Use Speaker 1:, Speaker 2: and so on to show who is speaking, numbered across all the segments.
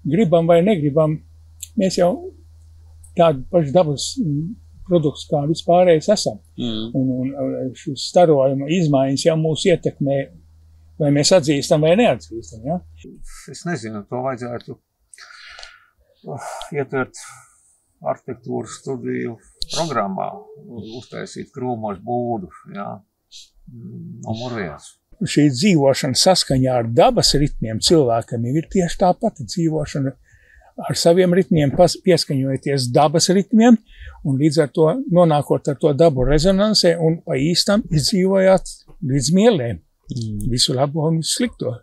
Speaker 1: gribam vai negribam, mēs jau tādu pašu dabas produkts kā vispārējais esam. Un šis starojuma izmaiņas jau mūs ietekmē, vai mēs atzīstam vai neatzīstam. Ja?
Speaker 2: Es nezinu, to vajadzētu ietvert arhitektūras studiju programmā, uztaisīt krūmošu būdu, ja, numur 1.
Speaker 1: Šī dzīvošana saskaņā ar dabas ritmiem cilvēkam ir tieši tā pati dzīvošana ar saviem ritmiem, pieskaņojoties dabas ritmiem, un līdz ar to nonākot ar to dabu rezonansē un pa īstam izdzīvojāt līdz mielēm. Visu labo un visu slikto.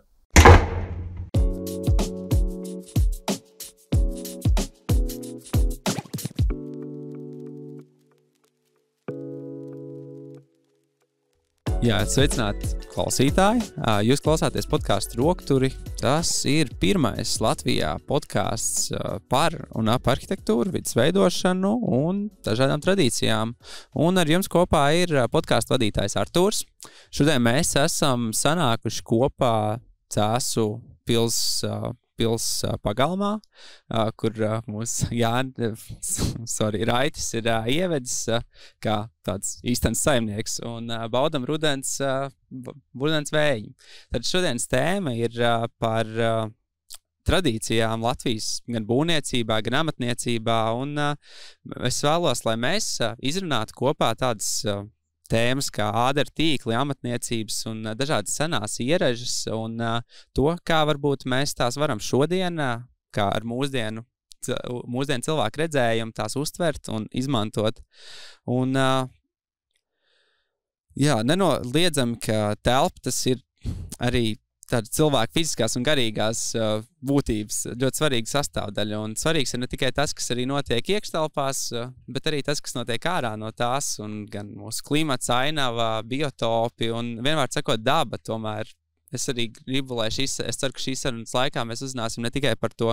Speaker 3: Jā, sveicināti klausītāji. Jūs klausāties podcastu Rokturi. Tas ir pirmais Latvijā podcasts par un ap arhitektūru, vidas veidošanu un dažādām tradīcijām. Un ar jums kopā ir podcastu vadītājs Artūrs. Šodien mēs esam sanākuši kopā Cēsu pils pagalmā, kur mūsu Raitis ir ievedis kā tāds īstenis saimnieks un baudam rudens vēju. Tad šodienas tēma ir par tradīcijām Latvijas gan būvniecībā, gan amatniecībā, un es vēlos, lai mēs izrunātu kopā tādas tēmas kā ādaru tīkli, amatniecības un dažādas senās ieražas un to, kā varbūt mēs tās varam šodien, kā ar mūsdienu cilvēku redzējumu, tās uztvert un izmantot. Un, jā, nenoliedzami, ka telpa tas ir arī tāda cilvēka fiziskās un garīgās būtības ļoti svarīga sastāvdaļa. Un svarīgs ir ne tikai tas, kas arī notiek iekštelpās, bet arī tas, kas notiek ārā no tās, un gan mūsu klimats, ainava, biotopi, un vienmēr sakot daba tomēr. Es arī gribu, lai es ceru, ka šīs sarunas laikā mēs uzzināsim ne tikai par to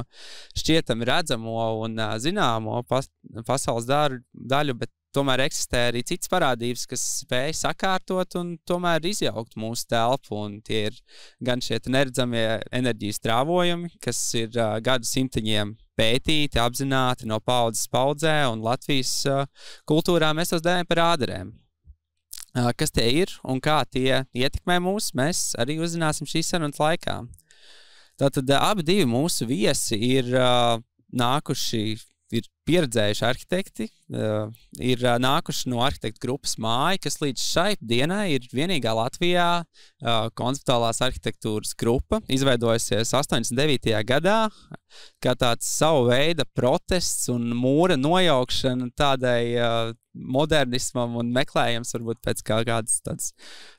Speaker 3: šķietami redzamo un zināmo pasaules daļu, bet tomēr eksistē arī citas parādības, kas spēj sakārtot un tomēr izjaukt mūsu telpu. Un tie ir gan šie neredzamie enerģijas trāvojumi, kas ir gadu simtiņiem pētīti, apzināti no paudzes paudzē, un Latvijas kultūrā mēs tos dēvējam par ādarēm. Kas tie ir un kā tie ietekmē mūs, mēs arī uzzināsim šīs sarunas laikā. Tātad abi divi mūsu viesi ir pieredzējuši arhitekti, ir nākuši no arhitektu grupas Māja, kas līdz šai dienai ir vienīgā Latvijā konceptuālās arhitektūras grupa, izveidojusies 89. gadā, kā tāds savu veida protests un mūra nojaukšana tādai modernismam un meklējams varbūt pēc kādas tādas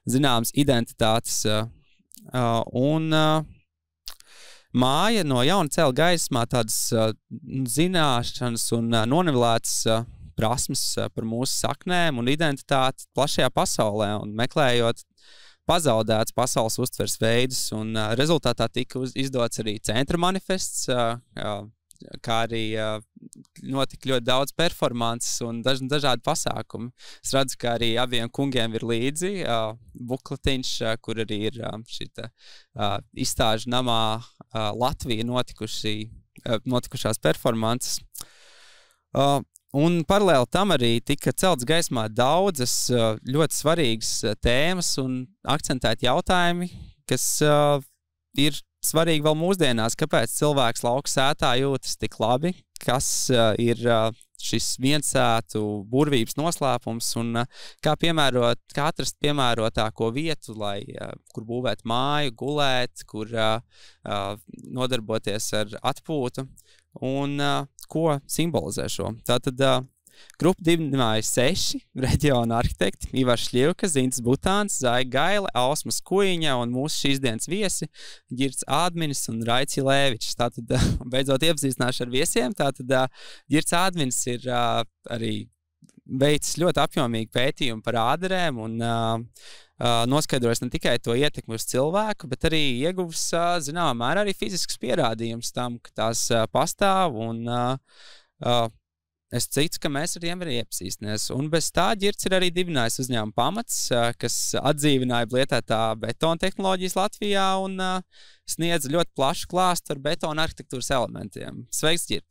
Speaker 3: zināmas identitātes. Māja no jauna cēla gaismā tādas zināšanas un nonivelētas prasmes par mūsu saknēm un identitāti plašajā pasaulē un meklējot pazaudēts pasaules uztvers veidus. Un rezultātā tika izdots arī centra manifests, kā arī notika ļoti daudz performances un dažādi pasākumi. Es redzu, ka arī abiem kungiem ir līdzi bukletiņš, kur arī ir šita izstāžu namā Latvija notikušās performances. Un paralēli tam arī tika celts gaismā daudzas ļoti svarīgas tēmas un akcentēti jautājumi, kas ir svarīgi vēl mūsdienās, kāpēc cilvēks lauka sētā jūtas tik labi, kas ir šis viensētu burvības noslēpums un kā atrast piemērotāko vietu, lai kur būvēt māju, gulēt, kur nodarboties ar atpūtu un ko simbolizē šo. Tātad grupu dibināja 6 reģiona arhitekti: Ivars Šļivka, Zintas Butāns, Zaiga Gaile, Ausmas Kuiņa un mūsu šīs dienas viesi Girts Ādminis un Raicis Lēvičs. Tātad beidzot iepazīstināšu ar viesiem. Tātad Girts Ādminis ir arī veicis ļoti apjomīgu pētījumu par ādarēm un noskaidrojas ne tikai to ietekmi uz cilvēku, bet arī ieguvis zināmā mērā arī fizisks pierādījums tam, ka tās pastāv un es ticu, ka mēs ar tiem arī iepazīstinies. Un bez tā Ģirds ir arī dibinājis uzņēmumu Pamats, kas atdzīvināja blietētā betona tehnoloģijas Latvijā un sniedz ļoti plašu klāstu ar betona arhitektūras elementiem. Sveiks, Ģird!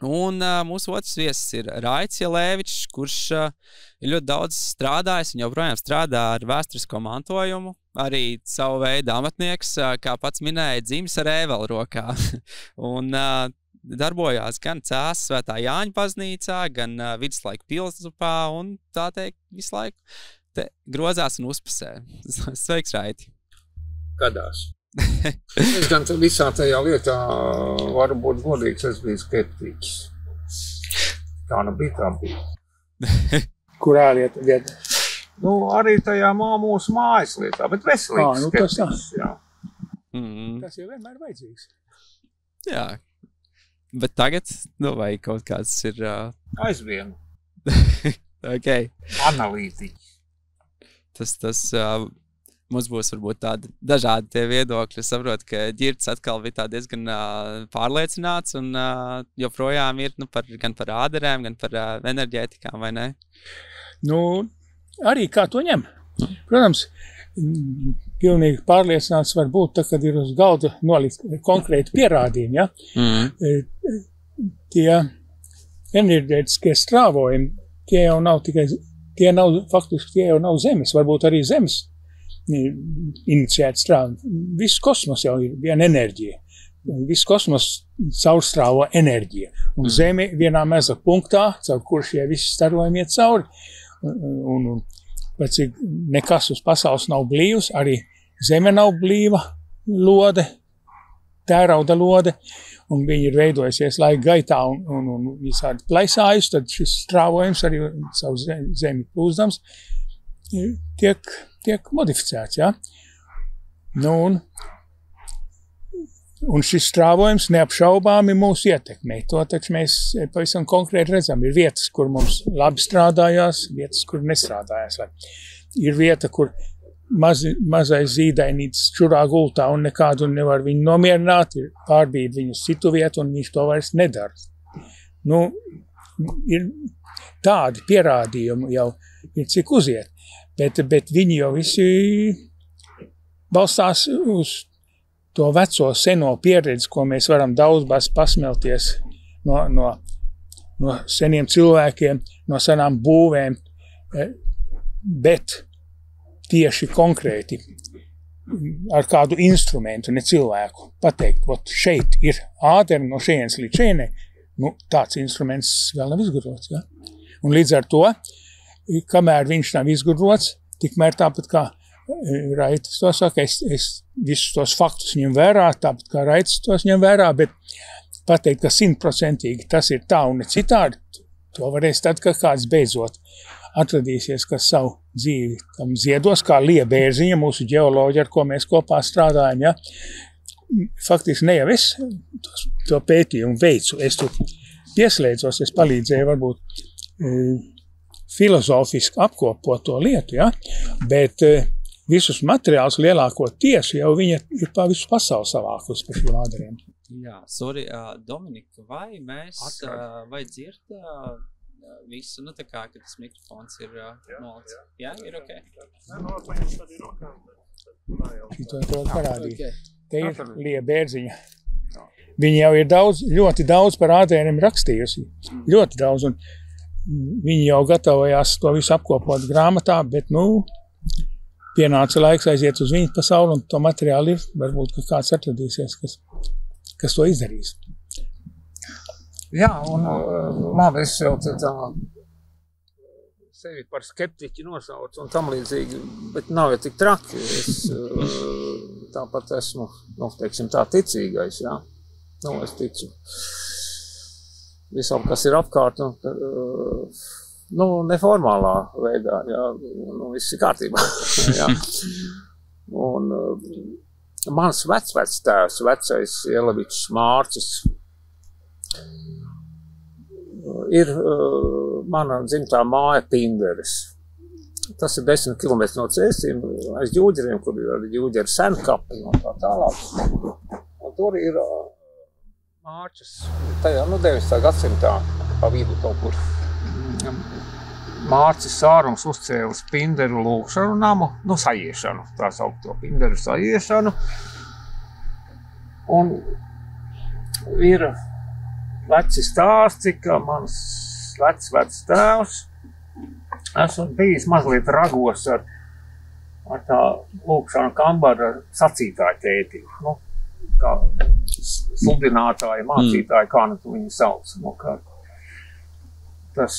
Speaker 3: Un mūsu otrs viesis ir Raits Jelēvičs, kurš ir ļoti daudz strādājis un joprojām strādā ar vēsturisko mantojumu. Arī savu veidu amatnieks, kā pats minēja, dzimis ar ēvelu rokā. Un darbojās gan Cēsas Svētā Jāņa baznīcā, gan viduslaiku pilsupā un tā teikt visu laiku te grozās un uzpasē. Sveiks, Raiti!
Speaker 2: Gadās. Es gan visā tajā lietā varu būt godīgs, es biju skeptiķis. Tā nu bija, tā bija.
Speaker 1: Kurā lieta?
Speaker 2: Nu, arī tajā mūsu mājas lietā, bet veselīgs skeptiķis, jā.
Speaker 1: Tas jau vienmēr vajadzīgs.
Speaker 3: Jā, bet tagad, vai kaut kāds ir...
Speaker 2: Aizvienu.
Speaker 3: Okay.
Speaker 2: Analītiķis.
Speaker 3: Tas mums būs varbūt tādi dažādi tie viedokļi. Es saprotu, ka Ģirds atkal bija tā diezgan pārliecināts un joprojām ir gan par āderēm, gan par enerģētikām, vai ne?
Speaker 1: Nu, arī kā to ņem. Protams, pilnīgi pārliecināts var būt, tā, kad ir uz galda nolikt konkrēti pierādījumi, ja? Tie enerģētiskie strāvojumi, tie jau nav tikai, faktiski tie jau nav zemes, varbūt arī zemes iniciēti strāvojumi. Viss kosmos jau ir viena enerģija. Viss kosmos caurstrāvo enerģija. Un Zeme vienā meza punktā, caur kur šie visi starojumi iet cauri. Un pēc cik nekas uz pasaules nav blīvs, arī Zeme nav blīva lode, tērauda lode, un viņi ir veidojusies laika gaitā un visādi plaisājus, tad šis strāvojums arī savu Zemi plūzdams tiek modificēts, ja? Nu, un šis strāvojums neapšaubāmi mūs ietekmē. To taču mēs pavisam konkrēti redzam. Ir vietas, kur mums labi strādājās, vietas, kur nestrādājās. Ir vieta, kur mazais zīdainītis čurā gultā un nekādu nevar viņu nomierināt, ir pārbīd viņu citu vietu un viņš to vairs nedara. Nu, ir tādi pierādījumi jau ir cik uziet. Bet viņi jau visi balstās uz to veco seno pieredzi, ko mēs varam daudz pasmelties no seniem cilvēkiem, no senām būvēm, bet tieši konkrēti ar kādu instrumentu, ne cilvēku, pateikt, ot šeit ir āderi no šejienes līdz šejienei, nu tāds instruments vēl nav izgudrots, ja? Un līdz ar to, kamēr viņš nav izgudrots, tikmēr tāpat kā Raitis to saka, es visus tos faktus ņem vērā, tāpat kā Raitis tos ņem vērā, bet pateikt, ka 100% tas ir tā un ne citādi, to varēs tad, ka kāds beidzot atradīsies, kas savu dzīvi tam ziedos, kā Lija Bērziņa, mūsu ģeoloģija, ar ko mēs kopā strādājam, ja. Faktiski ne jau es to pētījumu veicu, es tur pieslēdzos, es palīdzēju varbūt filozofiski apkopot to lietu, ja? Bet visus materiālus lielāko tiesu jau viņa ir pa visu pasauli savākus par šiem āderiem.
Speaker 3: Jā, sorry, Dominika, vai mēs, vai dzird visu, nu tā kā, ka tas mikrofons ir nolikts? Jā, ir ok?
Speaker 1: Šito to parādīt. Te ir Lija Bērziņa. Viņa jau ir ļoti daudz par āderiem rakstījusi. Ļoti daudz, un viņi jau gatavojās to visu apkopot grāmatā, bet, nu, pienāca laiks aiziet uz viņu pasauli, un to materiālu ir, varbūt, ka kāds atradīsies, kas to izdarīs.
Speaker 2: Jā, un labi, es jau tā sevi par skeptiķi nosaucu un tam līdzīgi, bet nav jau tik traki. Es tāpat esmu, nu, teiksim, tā ticīgais, jā. Nu, es ticu visam, kas ir apkārt, nu, neformālā veidā, jā, nu, viss ir kārtībā, jā. Un mans vectēvs, vecais Jelevičs Mārcis, ir mana dzimtā māja Pinderes. Tas ir 10 kilometri no Cēsīm, aiz Jūģeriem, kur ir arī Jūģeri senkapi un tā tālāk. Un tur ir Mārčas, tajā, 19. gadsimtā pa vidu kaut kur. Mārcis Sārums uzcēlis Pinderu lūkšanu namu, sajiešanu, tā saukt to Pinderu sajiešanu. Un ir veci stāsti, ka mans vecs tēvs esmu bijis mazliet ragos ar tā lūkšanu kambara sacītāju tēti. Kā sludinātāji, mācītāji, kā tu viņu sauc. Tas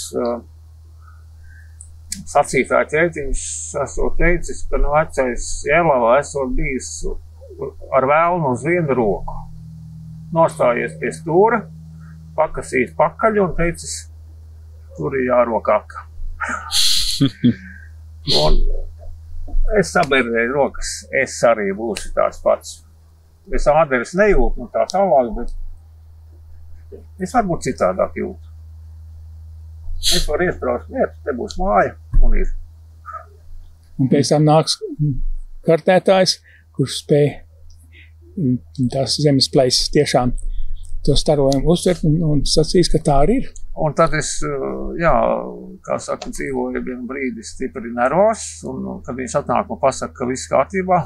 Speaker 2: sacītāju tētiņš esot teicis, ka vecais Jēlava esot bijis ar vēlnu uz vienu roku. Nostājies pie stūra, pakasījis pakaļ un teicis, tur ir jārok aka. Un es sabērdēju rokas, es arī būšu tāds pats. Es āderes nejūtu, tā tālāk, bet es varbūt citādāk jūtu. Es varu iesprāst vietu, te būs māja un ir.
Speaker 1: Un pēc tam nāks kartētājs, kurš spēj tās zemes plaisas tiešām to starojumu uztvert un sacīs, ka tā arī ir.
Speaker 2: Un tad es, kā saka, dzīvoju vienu brīdi stipri nervos, un kad viņš atnāk un pasaka, ka viss kārtībā,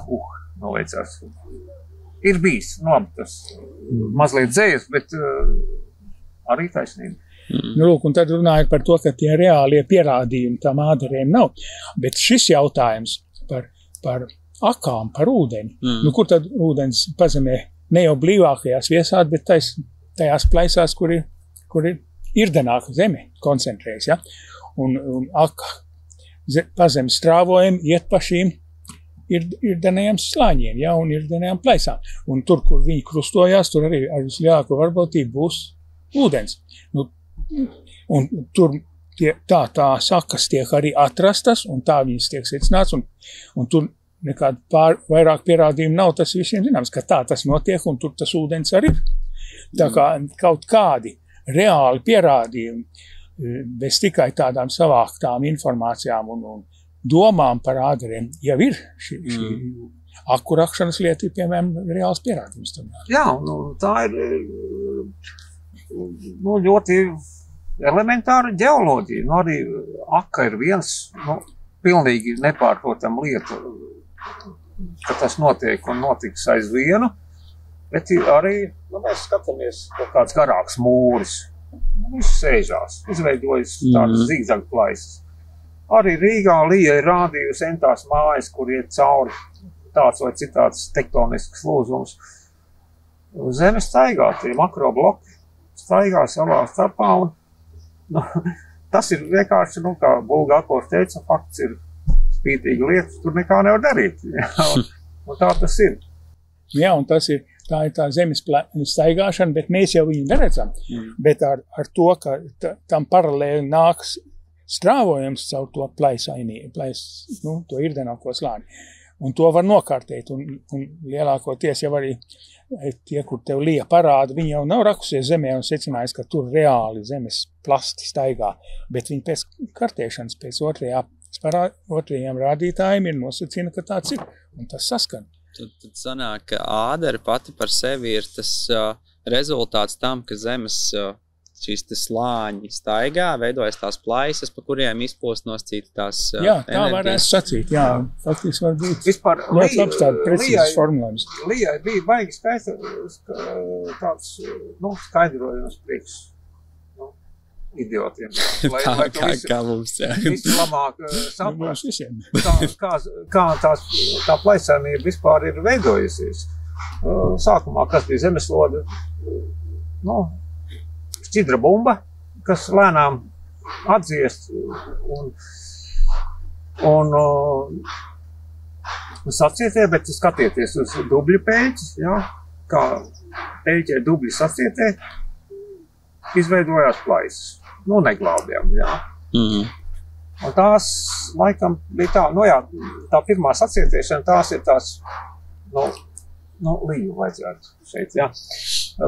Speaker 2: noveicās. Ir bijis, labi, tas mazliet dzējas, bet arī taisnība.
Speaker 1: Lūk, un tad runājot par to, ka tie reālie pierādījumi tām āderēm nav. Bet šis jautājums par akām, par ūdeni, kur tad ūdens pazemē ne jau blīvākajās viesās, bet tajās plaisās, kur ir irdenāka zeme koncentrējas, ja? Un aka pazemes strāvojumi iet pa šīm irdenajām slāņiem, ja? Un irdenajām plaisām. Un tur, kur viņi krustojās, tur arī ar vislielāko varbūtību būs ūdens. Un tur tās akas tiek arī atrastas, un tā viņas tiek secināts, un tur nekāda vairāk pierādījumu nav, tas visiem zināms, ka tā tas notiek, un tur tas ūdens arī ir. Tā kā kaut kādi reāli pierādījumi, bez tikai tādām savāktām informācijām un domām par āderiem, jau ir šī aku rakšanas lieta, piemēram, reāls pierādījums.
Speaker 2: Jā, tā ir ļoti elementāra ģeoloģija. Arī aka ir viens pilnīgi nepārprotam lieta, ka tas notiek un notiks aiz vienu, bet arī, mēs skatāmies kaut kāds garāks mūris. Viņš sēžās, izveidojas tādas zigzag plaisas. Arī Rīgā Lija ir rādījusi entās mājas, kur iet cauri tāds vai citāds tektonisks lūzums. Zeme staigā, tie makrobloki staigā savā starpā, un tas ir vienkārši, kā Bulgakos teica, fakts ir spītīga lieta, tur nekā nevar darīt. Un tā tas ir.
Speaker 1: Jā, un tā ir tā zemes staigāšana, bet mēs jau viņu neredzam. Bet ar to, ka tam paralēli nāks strāvojums caur to to irdenāko slāni. Un to var nokārtēt, un lielākoties jau arī tie, kur tev Lija parāda, viņi jau nav rakusies zemē un secinājis, ka tur reāli zemes plasti staigā, bet viņi pēc kartēšanas, pēc otrajiem rādītājiem ir nosacīna, ka tāds ir, un tas saskan.
Speaker 3: Tad sanāk, ka ādere pati par sevi ir tas rezultāts tam, ka zemes šīs slāņi staigā, veidojas tās plaisas, pa kuriem izplūst noscīt tās
Speaker 1: jā, tā varētu sacīt, jā. Faktiski var būt
Speaker 2: vispār
Speaker 1: ļoti labs tāda precīzes formulējums.
Speaker 2: Lijai bija baigi skaista tāds, skaidrojums priekš idiotiem.
Speaker 3: Kā mums, jā.
Speaker 2: Visi labāk saprast, kā tā plaisēmība vispār ir veidojusies. Sākumā, kas bija zemeslode, šķidra bumba, kas lēnām atdziest un sacietē, bet skatieties uz dubļu pēķis, kā pēķē dubļi sacietē, izveidojās plaisas. Neglābjām, jā. Un tās, laikam, bija tā, tā pirmā sacietiešana, tās ir tās, Liju vajadzētu šeit, jā.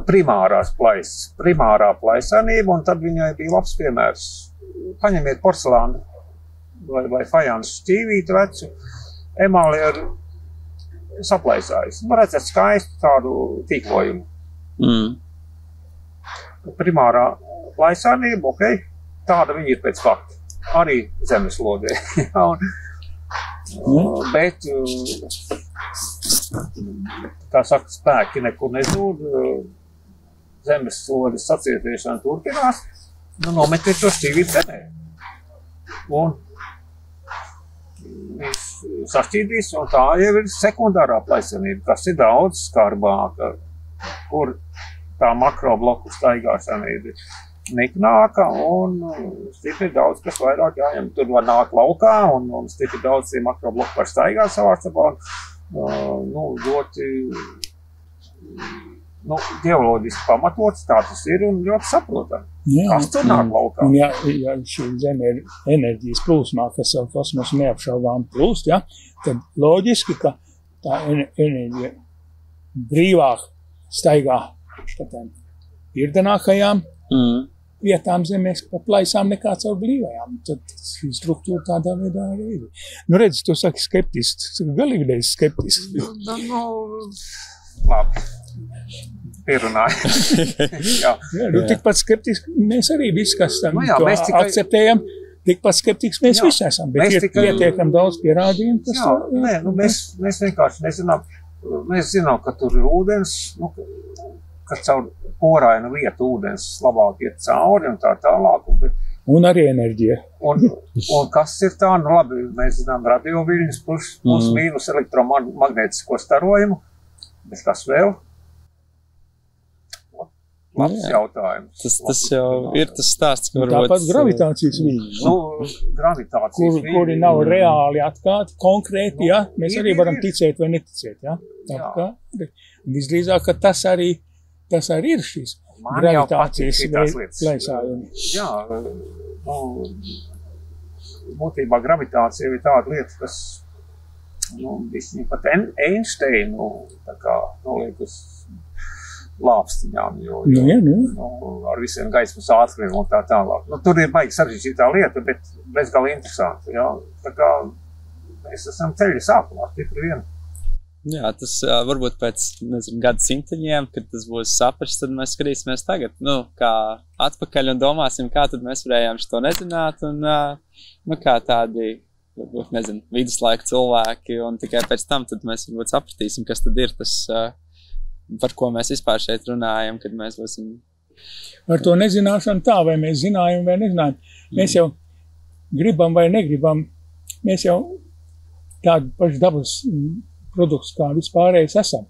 Speaker 2: Primārās plaisas, primārā plaisānība, un tad viņai bija labs piemērs. Paņemiet porcelānu vai fajansu šķīvītu vecu, emāli ar saplaisājis. Redzēt skaistu tādu tīklojumu. Primārā plaisānība, tāda viņa ir pēc fakta. Arī zemeslodē. Bet, kā saka, spēki nekur nezūd, zemeslodes sacietiešana turpinās, nometēt to šķīvīt cenē. Un viņš sašķīdīs, un tā jau ir sekundārā plaisanība, kas ir daudz skarbāka, kur tā makrobloku staigāšana ir niknāka, un stipri daudz, kas vairāk jāņem. Tur var nākt laukā, un stipri daudz makrobloku var staigāt savā starpā, ļoti ģeoloģiski pamatots, tā tas ir, un ļoti saprotam. Kas tur nāk laukā?
Speaker 1: Un ja šī zeme ir enerģijas plūsmā, kas savu kosmosu neapšaubām plūst, ja, tad loģiski, ka tā enerģija brīvāk staigā štatām irdenākajām vietām zemēs pa plaisām nekā caur brīvajām. Tad šī struktūra tādā veidā arī ir. Nu, redz, tu saki skeptisks, galīgreiz skeptisks.
Speaker 2: Labi. Pierunāja. Jā,
Speaker 1: tikpat skeptiski mēs arī visi, kas tam akceptējam, tikpat skeptiski mēs visi esam, bet ir pietiekam daudz pierādījumu, kas
Speaker 2: mēs vienkārši nezinām. Mēs zinām, ka tur ir ūdens, ka caur porainu vietu ūdens labāk iet cauri un tā tālāk.
Speaker 1: Un arī enerģija.
Speaker 2: Un kas ir tā? Nu labi, mēs zinām radioviļņus plus mīnus elektromagnētisko starojumu, bet kas vēl? Labs jautājums.
Speaker 3: Tas jau ir tas stāsts, ka varbūt...
Speaker 1: Tāpat gravitācijas viļņi.
Speaker 2: Gravitācijas viļņi.
Speaker 1: Kuri nav reāli atklāti, konkrēti, ja? Mēs arī varam ticēt vai neticēt, ja? Visdrīzāk, ka tas arī ir šīs gravitācijas plēsājumi.
Speaker 2: Jā, būtībā gravitācija ir tāda lieta, kas, visņi pat Einsteinu tā kā noliek uz lāpstiņām, jo ar visiem gaismas ātrumiem un tā tālāk. Tur ir baigi sarežģītā lieta, bet bezgalīgi interesanti. Jā. Tā kā mēs esam ceļa sākumā, stipri vien.
Speaker 3: Jā, tas varbūt pēc, gadu simteņiem, kad tas būs saprasts, tad mēs skatīsimies tagad, kā atpakaļ un domāsim, kā tad mēs varējām šo nezināt un, kā tādi, varbūt, viduslaika cilvēki un tikai pēc tam tad mēs varbūt sapratīsim, kas tad ir tas, par ko mēs vispār šeit runājam, kad mēs būsim...
Speaker 1: Par to nezināšanu tā, vai mēs zinājam vai nezinājam. Mēs jau gribam vai negribam, mēs jau tādu pašu dabas produkts, kā vispārējais esam.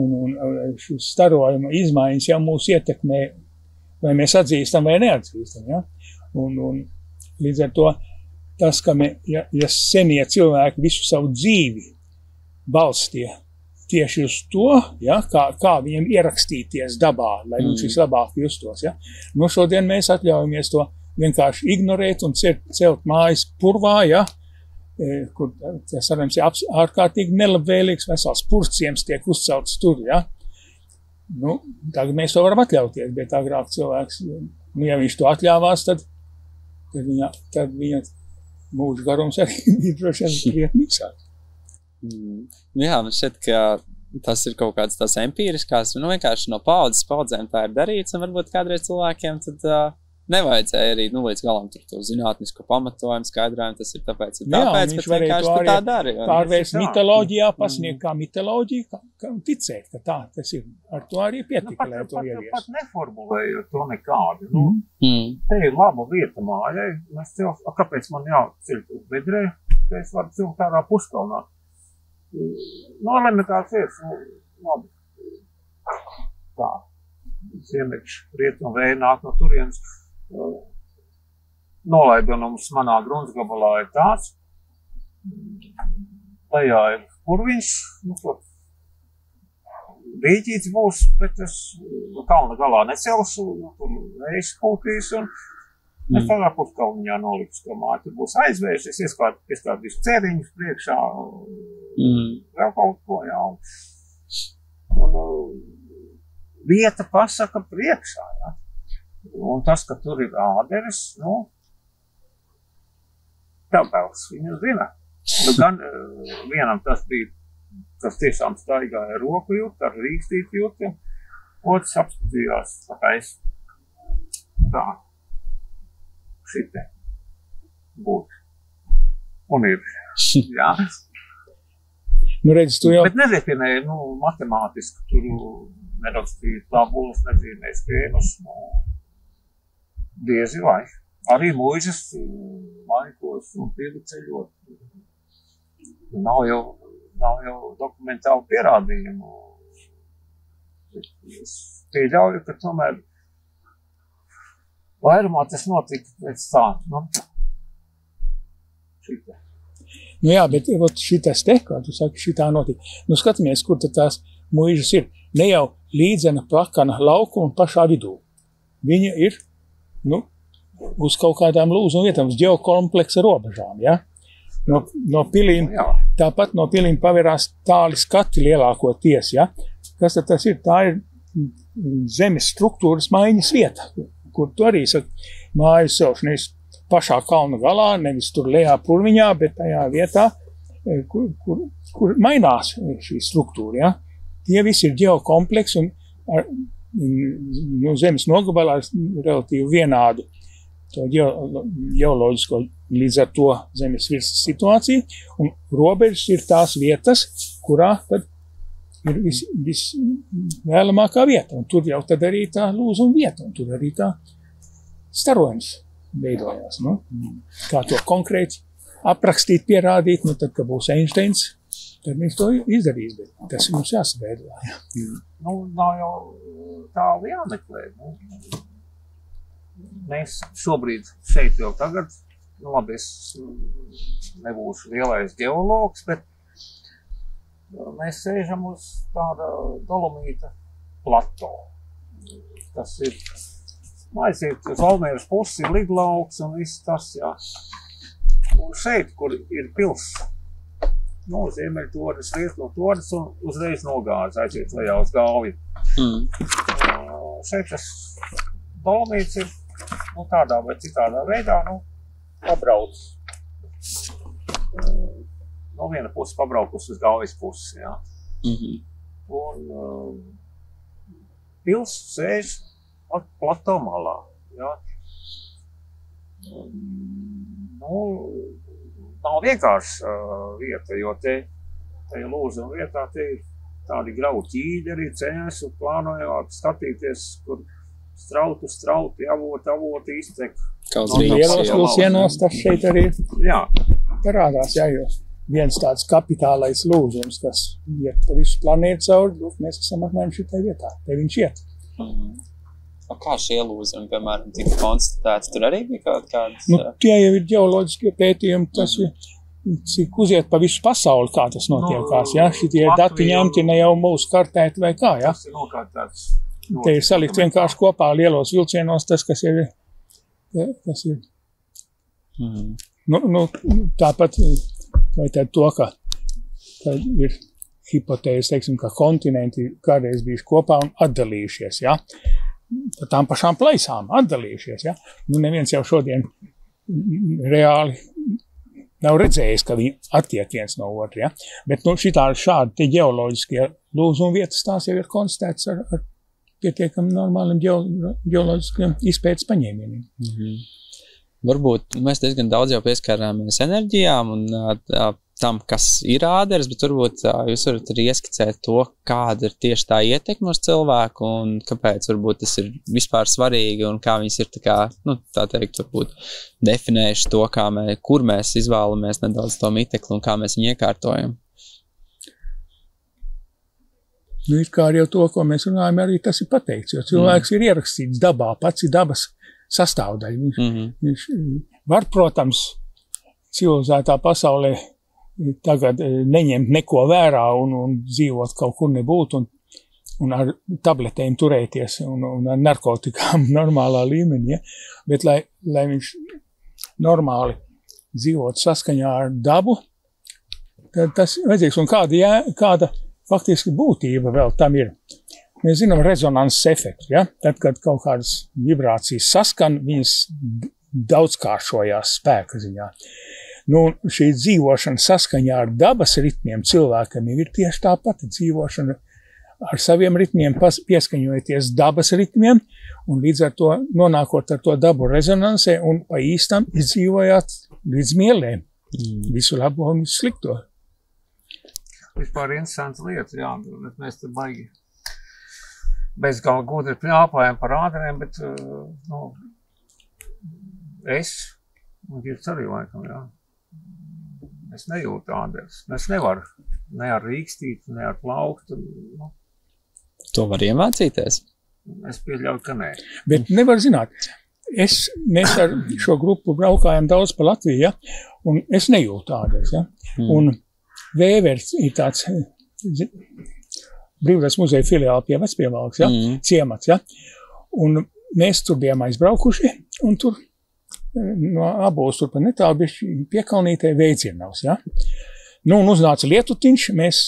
Speaker 1: Un šis starojuma izmaiņas jau mūs ietekmē, vai mēs atzīstam vai neatzīstam. Ja? Un līdz ar to tas, ka ja senie cilvēki visu savu dzīvi balstīja tieši uz to, ja, kā viņiem ierakstīties dabā, lai viņš vislabāk justos. Ja. Šodien mēs atļaujamies to vienkārši ignorēt un celt mājas purvā, ja, kur tas sarams ir ārkārtīgi nelabvēlīgs, vesels purciems tiek uzcelts tur. Ja. Tagad mēs to varam atļauties, bet agrāk cilvēks, ja viņš to atļāvās, tad viņa mūža garums arī bija droši vien krietni īsāks.
Speaker 3: Jā, man šķiet, ka tas ir kaut kāds tās empīriskās, vienkārši no paudzēm tā ir darīts, un varbūt kādreiz cilvēkiem tad nevajadzēja arī, līdz galam tur to zinātnisko pamatojumu, skaidrojumu, tas ir tāpēc, bet vienkārši tā dara.
Speaker 1: Pārvērst mitoloģijā, pasniegt kā mitoloģiju, kā ticēt, ka tā tas ir. Ar to arī pietika, lai to ievies.
Speaker 2: Pat neformulējot to nekādi. Te ir laba vieta mājai, kāpēc man jāceļ uz bedrē, ka es varu cilkt tādā puskalnā. Elementārs ir, labi, tā, ziemekļš, rietumu vēja nāk no turienes, nolaidonums manā gruntsgabalā ir tāds, tajā ir purviņš, rīķīts būs, bet es kalna galā necelšu, tur vējš pūtīs un es tādā puskalniņā nolikšu to māju. Tur būs aizvērš, es ieskādīšu ceriņus priekšā, vēl kaut ko, jā. Un vieta pasaka priekšā, jā. Un tas, ka tur ir āderis, tāpēc viņu zina. Gan vienam tas bija, kas tiešām staigāja roku jūt, ar rīkstīti jūt, otrs apskatījās, tā kā es tā. šitie būt. Un ir, jā.
Speaker 1: Nu, redz, tu jau...
Speaker 2: Bet nedefinēja, matemātiski tur nerakstīja tabulas, nezīmēja skrienus, diezi vai. Arī muižas laikos un pili ceļot. Nav jau dokumentāli pierādījumu. Es pieļauju, ka tomēr vairumā tas notika pēc tā. Šitā.
Speaker 1: Nu jā, bet šitas te, kā tu saki, šitā notika. Nu skatāmies, kur tad tās muižas ir. Ne jau līdzena, plakana laukuma pašā vidū. Viņa ir, uz kaut kādām lūzuma vietām, uz ģeokompleksa robežām, ja? No pilīm, tāpat no pilīm paverās tāli skati lielākoties, ja? Kas tad tas ir? Tā ir zemes struktūras maiņas vieta, kur tu arī saki, mājas celš nevis pašā kalna galā, nevis tur lejā purviņā, bet tajā vietā, kur mainās šī struktūra, ja? Tie visi ir ģeokompleksi un zemes nogabalā relatīvi vienādu to ģeoloģisko līdz ar to zemes virsmas situāciju, un robežas ir tās vietas, kurā tad ir visvēlamākā vieta, un tur jau tad arī tā lūzuma vieta, un tur arī tā starojums veidojās. Kā to konkrēti aprakstīt, pierādīt, tad, kad būs Einsteins, tad viņš to izdarīs, bet tas mums jāsaveido.
Speaker 2: Nav jau tālu jāmeklē. Mēs šobrīd šeit jau tagad, labi, es nebūšu lielais geologs, bet mēs sēžam uz tāda dolomīta plato. Tas ir, aiziet uz Valmieras pusi, ir lidlauks un viss tas, jā. Un šeit, kur ir pils, Ziemeļtornis, Rietumtornis un uzreiz nogāzi, aiziet lejā uz Galvi. Šeit tas dolomīts ir tādā vai citādā veidā, pabrauc. No viena puses pabraukus uz Galvis puses, jā. Un pils sēž plato malā, jā. Nav vienkārši vieta, jo te lūzuma vietā te ir tādi graudu ķīģeri, ceņas un plānojot skatīties, kur strauti, avoti iztek.
Speaker 1: Lielos vilcienos tas šeit arī parādās, jo viens tāds kapitālais lūzums, kas iet pa visu planētu cauri, mēs esam apmēram šitai vietā, te viņš iet.
Speaker 3: Kā šie lūzumi, piemēram, tika konstatēts, tur arī bija kaut kādas?
Speaker 1: Tie jau ir ģeoloģiskie pētījumi, tas ir, cik uziet pa visu pasauli, kā tas notiekās, ja? Šitie dati ņemti ne jau mūsu kartēti vai kā, ja?
Speaker 2: Tas ir nokārtēts.
Speaker 1: Te ir salikt vienkārši kopā lielos vilcienos tas, kas jau ir, tāpat, vai tad to, ka ir hipotēzes, teiksim, ka kontinenti kādreiz bijuši kopā un atdalījušies, ja? Pa tām pašām plaisām atdalījušies, ja? Neviens jau šodien reāli nav redzējis, ka viņi attiek viens no otru, ja? Bet šādi te ģeoloģiskie lūzuma vietas, tās jau ir konstatētas ar pietiekami normāliem ģeoloģiskiem izpētes paņēmieniem.
Speaker 3: Varbūt mēs diezgan daudz jau pieskārāmies enerģijām un tam, kas ir āderis, bet varbūt jūs varat arī ieskicēt to, kāda ir tieši tā ietekme uz cilvēku un kāpēc varbūt tas ir vispār svarīgi un kā viņas ir tā teikt, varbūt definējuši to, kur mēs izvēlamies nedaudz to mitekli un kā mēs viņu iekārtojam.
Speaker 1: Ir kā arī to, ko mēs runājam, arī tas ir pateikts, jo cilvēks ir ierakstīts dabā, pats ir dabas sastāvdaļa. Viņš var, protams, civilizētā pasaulē tagad neņemt neko vērā un dzīvot kaut kur nebūt un ar tabletēm turēties un ar narkotikām normālā līmenī, ja? Bet lai viņš normāli dzīvot saskaņā ar dabu, tad tas vajadzīgs. Un kāda faktiski būtība vēl tam ir. Mēs zinām rezonanses efektu, ja? Tad, kad kaut kādas vibrācijas saskan, viņas daudzkāršojās spēka ziņā. Šī dzīvošana saskaņā ar dabas ritmiem cilvēkam ir tieši tā pati dzīvošana ar saviem ritmiem pieskaņojoties dabas ritmiem, un līdz ar to nonākot ar to dabu rezonansē un pa īstam izdzīvojāt līdz mielēm. Visu labo un visu slikto.
Speaker 2: Vispār interesants lietas, jā, bet mēs te baigi bez gala gudri pļāpājam par ādariem, bet, es, un Girts arī laikam, jā, es nejūtu ādarus. Es nevaru ne ar rīkstīt, ne ar plaukt.
Speaker 3: To var iemācīties?
Speaker 2: Es pieļauju, ka nē.
Speaker 1: Bet nevar zināt. Mēs ar šo grupu braukājam daudz pa Latviju, ja? Un es nejūtu ādarus. Ja? Un Vēvers ir tāds Brīvības muzeja filiāli pie Vecpievalkas, ja? Ciemats. Ja? Un mēs tur bijām aizbraukuši, un tur no abos tur pa netālu bišķi piekalnītē Veidzienavs. Ja? Nu, un uznāca lietutiņš, mēs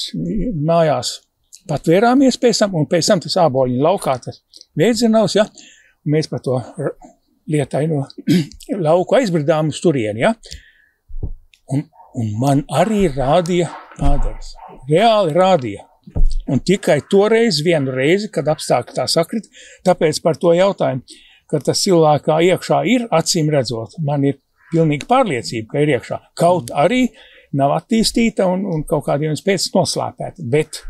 Speaker 1: mājās patvērāmies pēc tam, un pēc tam tas āboliņu laukā, tas Veidzienavs, ja? Un mēs par to lietaino lauku aizbridām uz turieni, ja? Un man arī rādīja ādaras. Reāli rādīja. Un tikai toreiz, vienu reizi, kad apstākļi tā sakrit, tāpēc par to jautājumu, ka tas cilvēkā iekšā ir, acīm redzot, man ir pilnīgi pārliecība, ka ir iekšā. Kaut arī nav attīstīta un kaut kādiem pēc noslēpēta, bet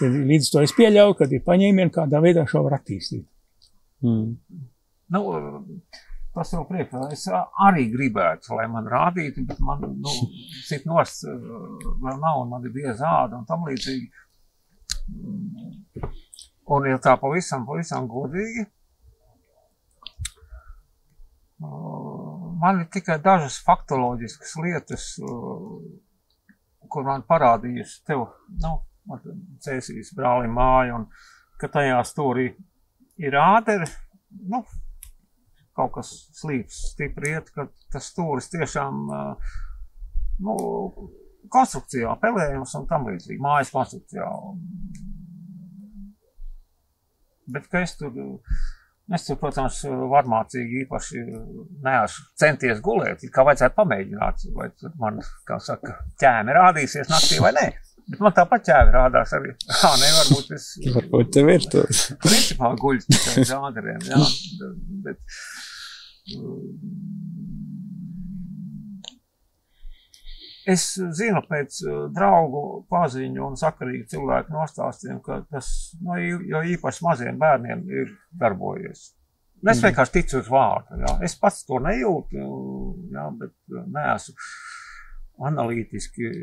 Speaker 1: līdz to es pieļauju, kad ir paņēmieni, kādā veidā šo var attīstīt.
Speaker 2: Nu, tas jau priekšā. Es arī gribētu, lai man rādītu, bet man, cik nost vēl nav, un man ir bieza āda un tam līdzīgi. Un ja tā pavisam godīgi, man ir tikai dažas faktoloģiskas lietas, kur man parādījusi tev, Cēsīs brālim māja, un ka tajā stūrī ir āderi, kaut kas slīps stipri iet, ka tas stūris tiešām, konstrukcijā, pelējums un tam līdzīgi, mājas konstrukcijā. Bet, ka es tur, protams, varmācīgi īpaši neesmu centies gulēt, kā vajadzētu pamēģināt, vai man, kā saka, ķēme rādīsies naktī vai nē. Bet man tāpat ķēve rādās arī. Varbūt es...
Speaker 3: Varbūt tev ir to.
Speaker 2: Principā guļas tikai uz ādariem, jā. Bet... Es zinu pēc draugu paziņu un sakarīgu cilvēku nostāstiem, ka tas, jo īpaši maziem bērniem ir darbojies. Es vienkārši ticu uz vārdu, jā. Es pats to nejūtu, jā, bet neesmu analītiski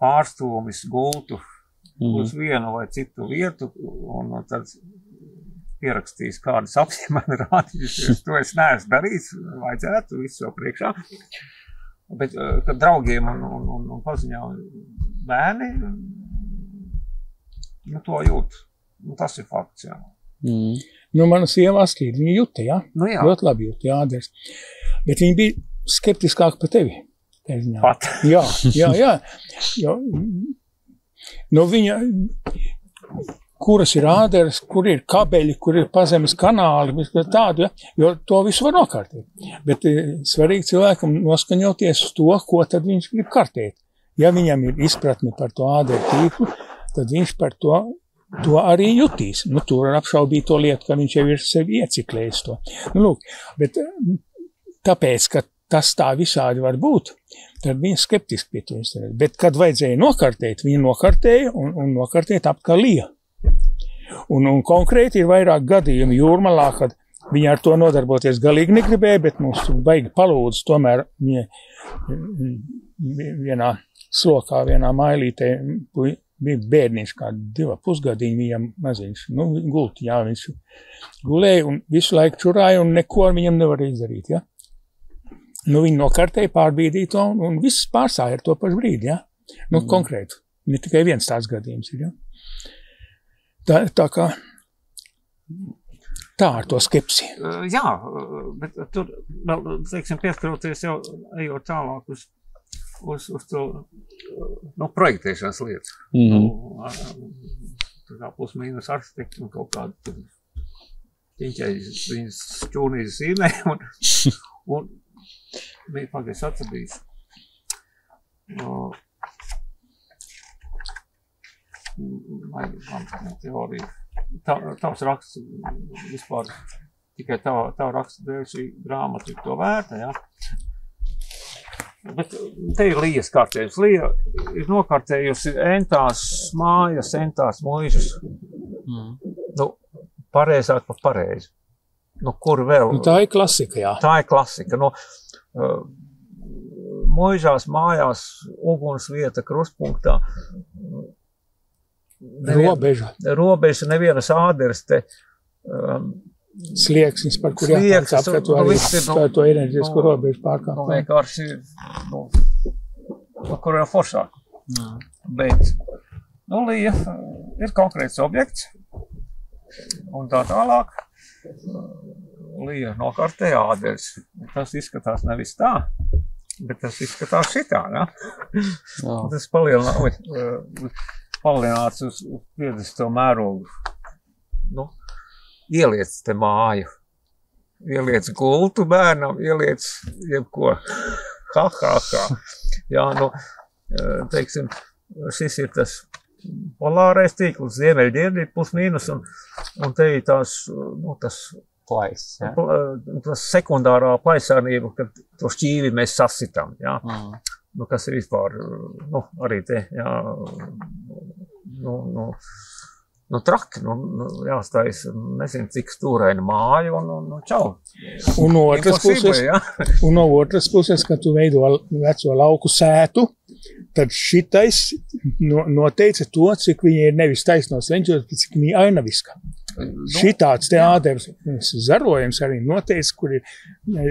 Speaker 2: pārstūmis gultu uz vienu vai citu vietu un tad pierakstījis kādas apsiem man rādījušies. To es neesmu darījis, vajadzētu visu jau priekšā. Bet, kad draugiem un paziņām bērni, to jūt. Tas ir fakts, jā.
Speaker 1: Mana sieva Astrid, viņa juta, jā?
Speaker 2: Jā.
Speaker 1: Ļoti labi juta, jā, āders. Bet viņa bija skeptiskāka par tevi.
Speaker 2: Pat?
Speaker 1: Jā. Jo, viņa, kuras ir āderes, kur ir kabeļi, kur ir pazemes kanāli, tādu, ja? Jo to visu var nokārtēt. Bet svarīgi cilvēkam noskaņoties uz to, ko tad viņš grib kartēt. Ja viņam ir izpratne par to āderu tīklu, tad viņš par to arī jutīs. Tur var apšaubīt to lietu, ka viņš jau ir sevi ieciklējis to. Lūk, bet tāpēc, ka tas tā visādi var būt, tad viņa skeptiski pie to izturēt. Bet, kad vajadzēja nokartēt, viņa nokartēja un nokartēja tāpat kā lija. Un konkrēti ir vairāk gadījumi Jūrmalā, kad viņa ar to nodarboties galīgi negribēja, bet mums baigi palūdz, tomēr viņa vienā slokā, vienā mailītē bija bērniņš, kā 2,5 gadiņi, viņam maziņš, gulti, jā, viņš gulēja un visu laiku čurāja un neko viņam nevar izdarīt, jā. Viņa nokartēja, pārbīdīja to un viss pārsāja ar to pašu brīdi, jā. Konkrēti, ne tikai viens tāds gadījums ir, jā. Tā kā tā ar to skepsi.
Speaker 2: Jā, bet tur, teiksim, pieskaroties jau ejot tālāk uz to projektēšanas lietas. Tā kā plus mīnus arhitekti un kaut kādu ķiņķēļas viņas šķūnīzes īmē un bija pagaies atsadījis. teorija. Tavs raksts vispār, tikai tavu rakstu dēļ šī grāmata ir to vērta, jā. Bet te ir Lījas kārtējums. Līja ir nokārtējusi entās mājas, entās muižas. Nu, pareizāk pa pareizi. Nu, kur vēl?
Speaker 1: Nu, tā ir klasika, jā.
Speaker 2: Tā ir klasika. Nu, muižās, mājās, ugunsvieta, krustpunktā. Robeža, nevienas āderes te.
Speaker 1: Slieksnis, par kur jāpārcāp, ka tu arī to enerģisku robežu pārkāp.
Speaker 2: Nu, vienkārši, kur ir foršāk. Bet, Līja ir konkrēts objekts, un tā tālāk. Līja nokārtē āderes. Tas izskatās nevis tā, bet tas izskatās šitā, ne? Tas palielināts uz 50 mērogu. Nu, ieliec te māju. Ieliec gultu bērnam, ieliec jebko. Jā, nu, teiksim, šis ir tas polārais tīkls, ziemeļdienvidi plus mīnus, un te ir tās, nu, tas sekundārā plaisānība, kad to šķīvi mēs sasitam, jā. Nu, kas ir vispār, nu, arī te, jā, nu, traki, jāstājas, nezinu, cik stūraina māja, un čau.
Speaker 1: Un no otras puses, kad tu veido veco lauku sētu, tad šitais noteica to, cik viņi ir nevis taisnos leņķos, bet cik viņi ainaviska. Šitāds te āderes zarojums arī noteica, kur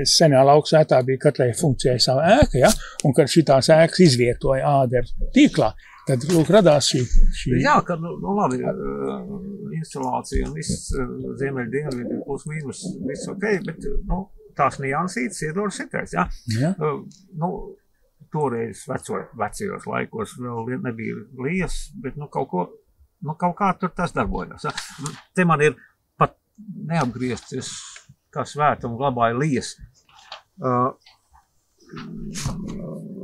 Speaker 1: senā lauku sētā bija katrai funkcijai savu ēka, ja? Un kad šitās ēkas izvietoja āderes tīklā, tad, lūk, radās šī...
Speaker 2: Jā, kad, nu labi, instalācija un viss ziemeļdienvidi plus mīnus, viss ok, bet, nu, tās niansītes iedod šitais, ja?
Speaker 1: Jā.
Speaker 2: Nu, toreiz vecajos laikos vēl nebija Lījas, bet, nu, kaut kā tur tas darbojās, ja? Te man ir pat neapgriezties, kā svētumu glabāja Lījas.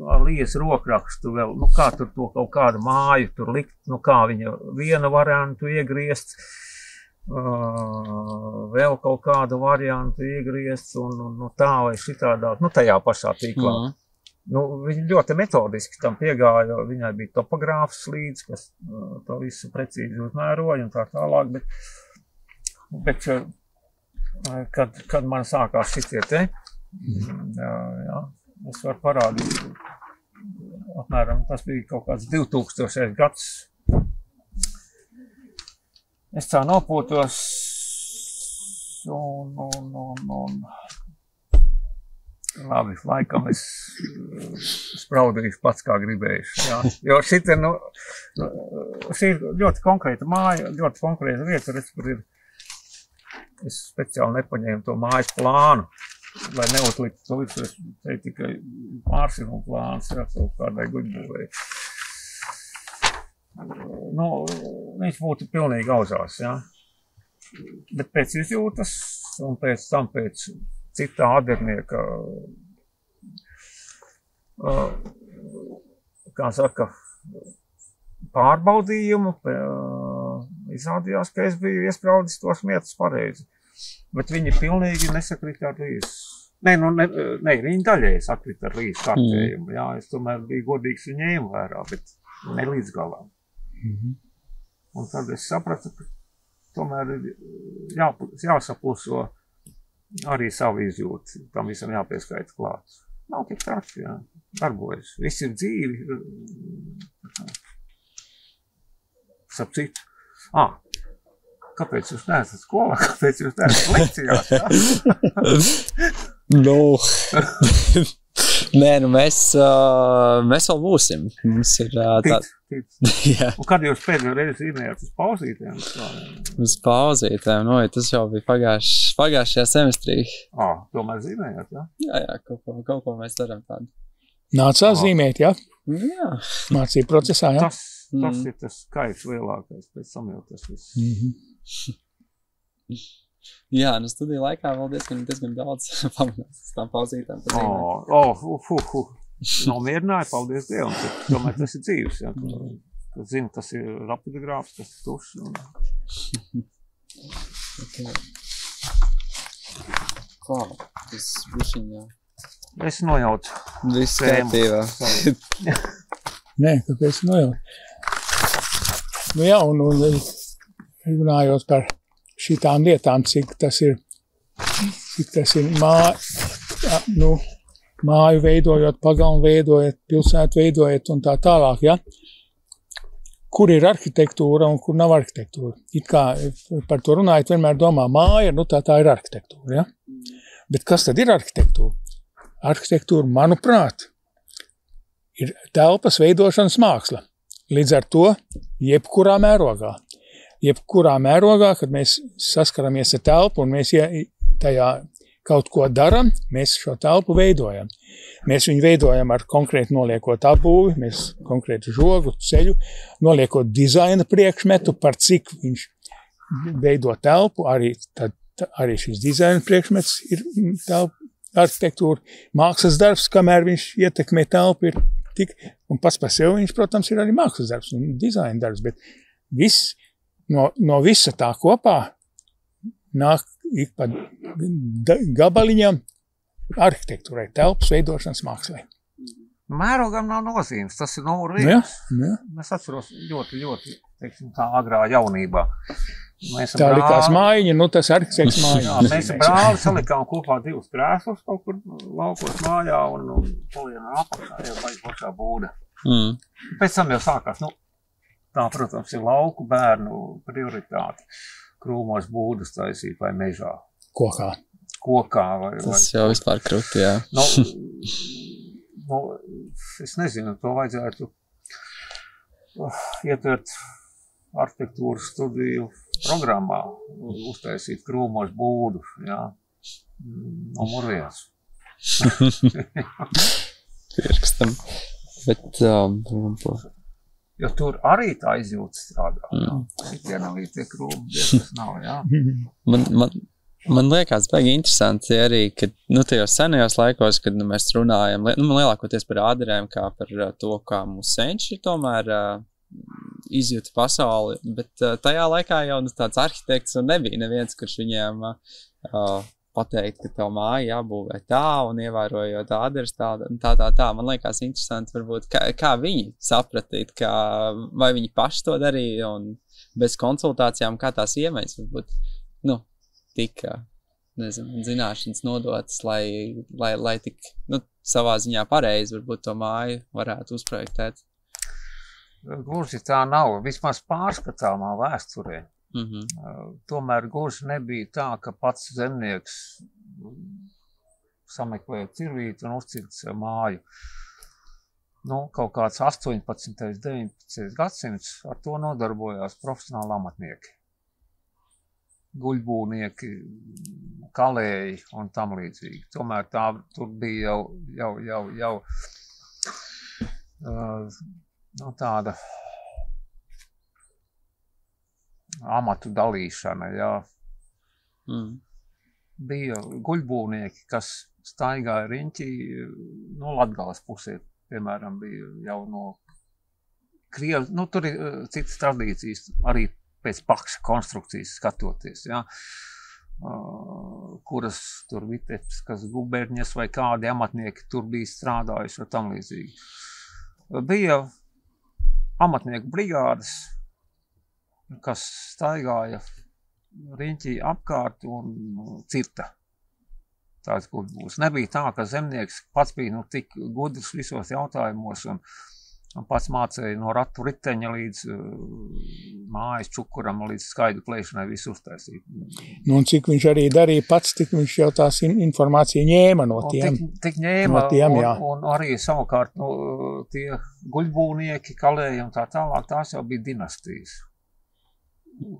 Speaker 2: Ar Lījas rokrakstu vēl, nu kā tur to kaut kādu māju tur likt, nu kā viņa vienu variantu iegriezt, vēl kaut kādu variantu iegriezt, un nu tā vai šitādāk, nu tajā pašā tīklā. Nu, viņi ļoti metodiski tam piegāja, viņai bija topogrāfs līdz, kas to visu precīzi uzmēroja un tā tālāk, bet kad man sākās šitie te, jā, es varu parādīt, apmēram, tas bija kaut kāds 2000. Gads. Es tā nopūtos un labi, laikam es spraudīšu pats, kā gribējuši, jā. Jo šita, nu, šī ir ļoti konkrēta māja, ļoti konkrēta vieta, es speciāli nepaņēmu to mājas plānu, lai neuzliktu to visu, es te tikai pārsimumu plāns, jā, kaut kādai guļbūvēji. Nu, viņš būtu pilnīgi auzās, jā. Bet pēc izjūtas un pēc tam pēc citā ādernieka, kā saka, pārbaudījumu, izrādījās, ka es biju iespraudis tos mietas pareizi. Bet viņi pilnīgi nesakrita ar Lījas. Nē, viņi daļēji sakrita ar Lījas kārtējumu. Jā, es tomēr biju godīgs un ņēmu vērā, bet ne līdz galām. Un tad es sapratu, ka tomēr ir jāsapluso arī savu izjūtu, tam visam jāpieskaita klāt. Nav tik traki, jā, darbojas. Viss ir dzīvi. Sap citu. Kāpēc jūs neesat skolā? Kāpēc jūs neesat lekcijās?
Speaker 3: Nu, nē, nu mēs vēl būsim. Mums ir
Speaker 2: Tic. Un kad jūs pēdējo reizi zīmējāt uz pauzītēm?
Speaker 3: Uz pauzītēm, nu, tas jau bija pagājušajā semestrī.
Speaker 2: Tomēr zīmējāt, jā?
Speaker 3: Jā, kaut ko mēs darām tādu.
Speaker 1: Nācās zīmēt, jā?
Speaker 3: Jā.
Speaker 1: Mācību procesā, jā?
Speaker 2: Tas ir tas skaits lielākais, pēc tam jau tas viss.
Speaker 3: Jā, nu studiju laikā vēl diezgan daudz pamanās tām pauzītēm.
Speaker 2: Nomierināja, paldies Dievam, tomēr tas ir dzīves, jā. ka zinu, tas ir rapidogrāfs, tas ir tušs.
Speaker 3: Kā? Tas bišķiņā.
Speaker 2: Es nojaucu.
Speaker 3: Viss kārtībā.
Speaker 1: Nē, kāpēc nojaucu? Nu jā, un runājot par šitām lietām, cik tas ir māju veidojot, pagalmu veidojot, pilsētu veidojot un tā tālāk, ja? Kur ir arhitektūra un kur nav arhitektūra. It kā par to runājot, vienmēr domā māja, nu tā ir arhitektūra, ja? Bet kas tad ir arhitektūra? Arhitektūra, manuprāt, ir telpas veidošanas māksla. Līdz ar to, jebkurā mērogā, kad mēs saskaramies ar telpu un mēs tajā kaut ko daram, mēs šo telpu veidojam. Mēs viņu veidojam ar konkrēti noliekot apbūvi, mēs konkrēti žogu, ceļu, noliekot dizaina priekšmetu, par cik viņš veido telpu, arī šis dizaina priekšmets ir telpa, arhitektūra, mākslas darbs, kamēr viņš ietekmē telpu, ir tik, un pats par sevi viņš, protams, ir arī mākslas darbs un dizaina darbs, bet viss, no visa tā kopā nāk ik pa gabaliņam arhitektūrai, telpas veidošanas mākslai.
Speaker 2: Mērogam nav nozīmes, tas ir numur viens.
Speaker 1: Jā.
Speaker 2: Es atceros ļoti, teiksim, tā agrā jaunībā.
Speaker 1: Tā likās mājiņa, nu tas arhitekts mājiņa.
Speaker 2: Jā, mēs ar brāli salikām kopā 2 krēslus kaut kur laukos mājā un polienā apakšā jau baigi pašā būda. Pēc tam jau sākās, tā, protams, ir lauku bērnu prioritāte. Krūmos būdas taisīt vai mežā. Kokā vai...
Speaker 3: Tas jau vispār krūti, jā.
Speaker 2: Es nezinu, to vajadzētu ietvert arhitektūras studiju programmā, uztaisīt krūmos būdu, jā. Numur 1.
Speaker 3: Pirkstam. Bet,
Speaker 2: jo tur arī tā izjūta strādā. Tie krūmi, tas nav, jā.
Speaker 3: Man liekas, baigi interesanti arī, ka, tajos senajos laikos, kad mēs runājam, man lielākoties par āderēm, kā par to, kā mūsu senči tomēr izjūta pasauli, bet tajā laikā jau tāds arhitekts un nebija neviens, kurš viņiem pateikt, ka tev māja jābūvē tā un ievērojot āderes tā. Man liekas interesanti varbūt, kā viņi sapratīt, vai viņi paši to darīja un bez konsultācijām, kā tās iemaņas varbūt, tika, zināšanas nodotas, lai tik, savā ziņā pareizi varbūt to māju varētu uzprojektēt.
Speaker 2: Gluži tā nav, vismaz pārskatāmā vēsturē. Tomēr gluži nebija tā, ka pats zemnieks sameklēja cirvīti un uzcirta sev māju. Kaut kāds 18. 19. gadsimts ar to nodarbojās profesionāli amatnieki. Guļbūnieki, kalēji un tam līdzīgi. Tomēr tur bija jau tāda amatu dalīšana, jā. Bija guļbūnieki, kas staigāja riņķī, Latgales pusē, piemēram, bija jau no Krievijas, tur ir citas tradīcijas, arī pēc pakša konstrukcijas skatoties, jā, kuras tur Vitebskas guberņas vai kādi amatnieki tur bija strādājuši ar tam līdzīgi. Bija amatnieku brigādes, kas staigāja riņķī apkārt un cirta tās guļbūves. Nebija tā, ka zemnieks pats bija tik gudrs visos jautājumos un pats mācēja no ratu riteņa līdz mājas čukuram, līdz skaidu plēšanai visu uztaisīt.
Speaker 1: Un cik viņš arī darīja pats, tik viņš jau tās informāciju ņēma no tiem.
Speaker 2: Tik ņēma, un arī savukārt tie guļbūnieki, kalēji un tā tālāk, tās jau bija dinastijas,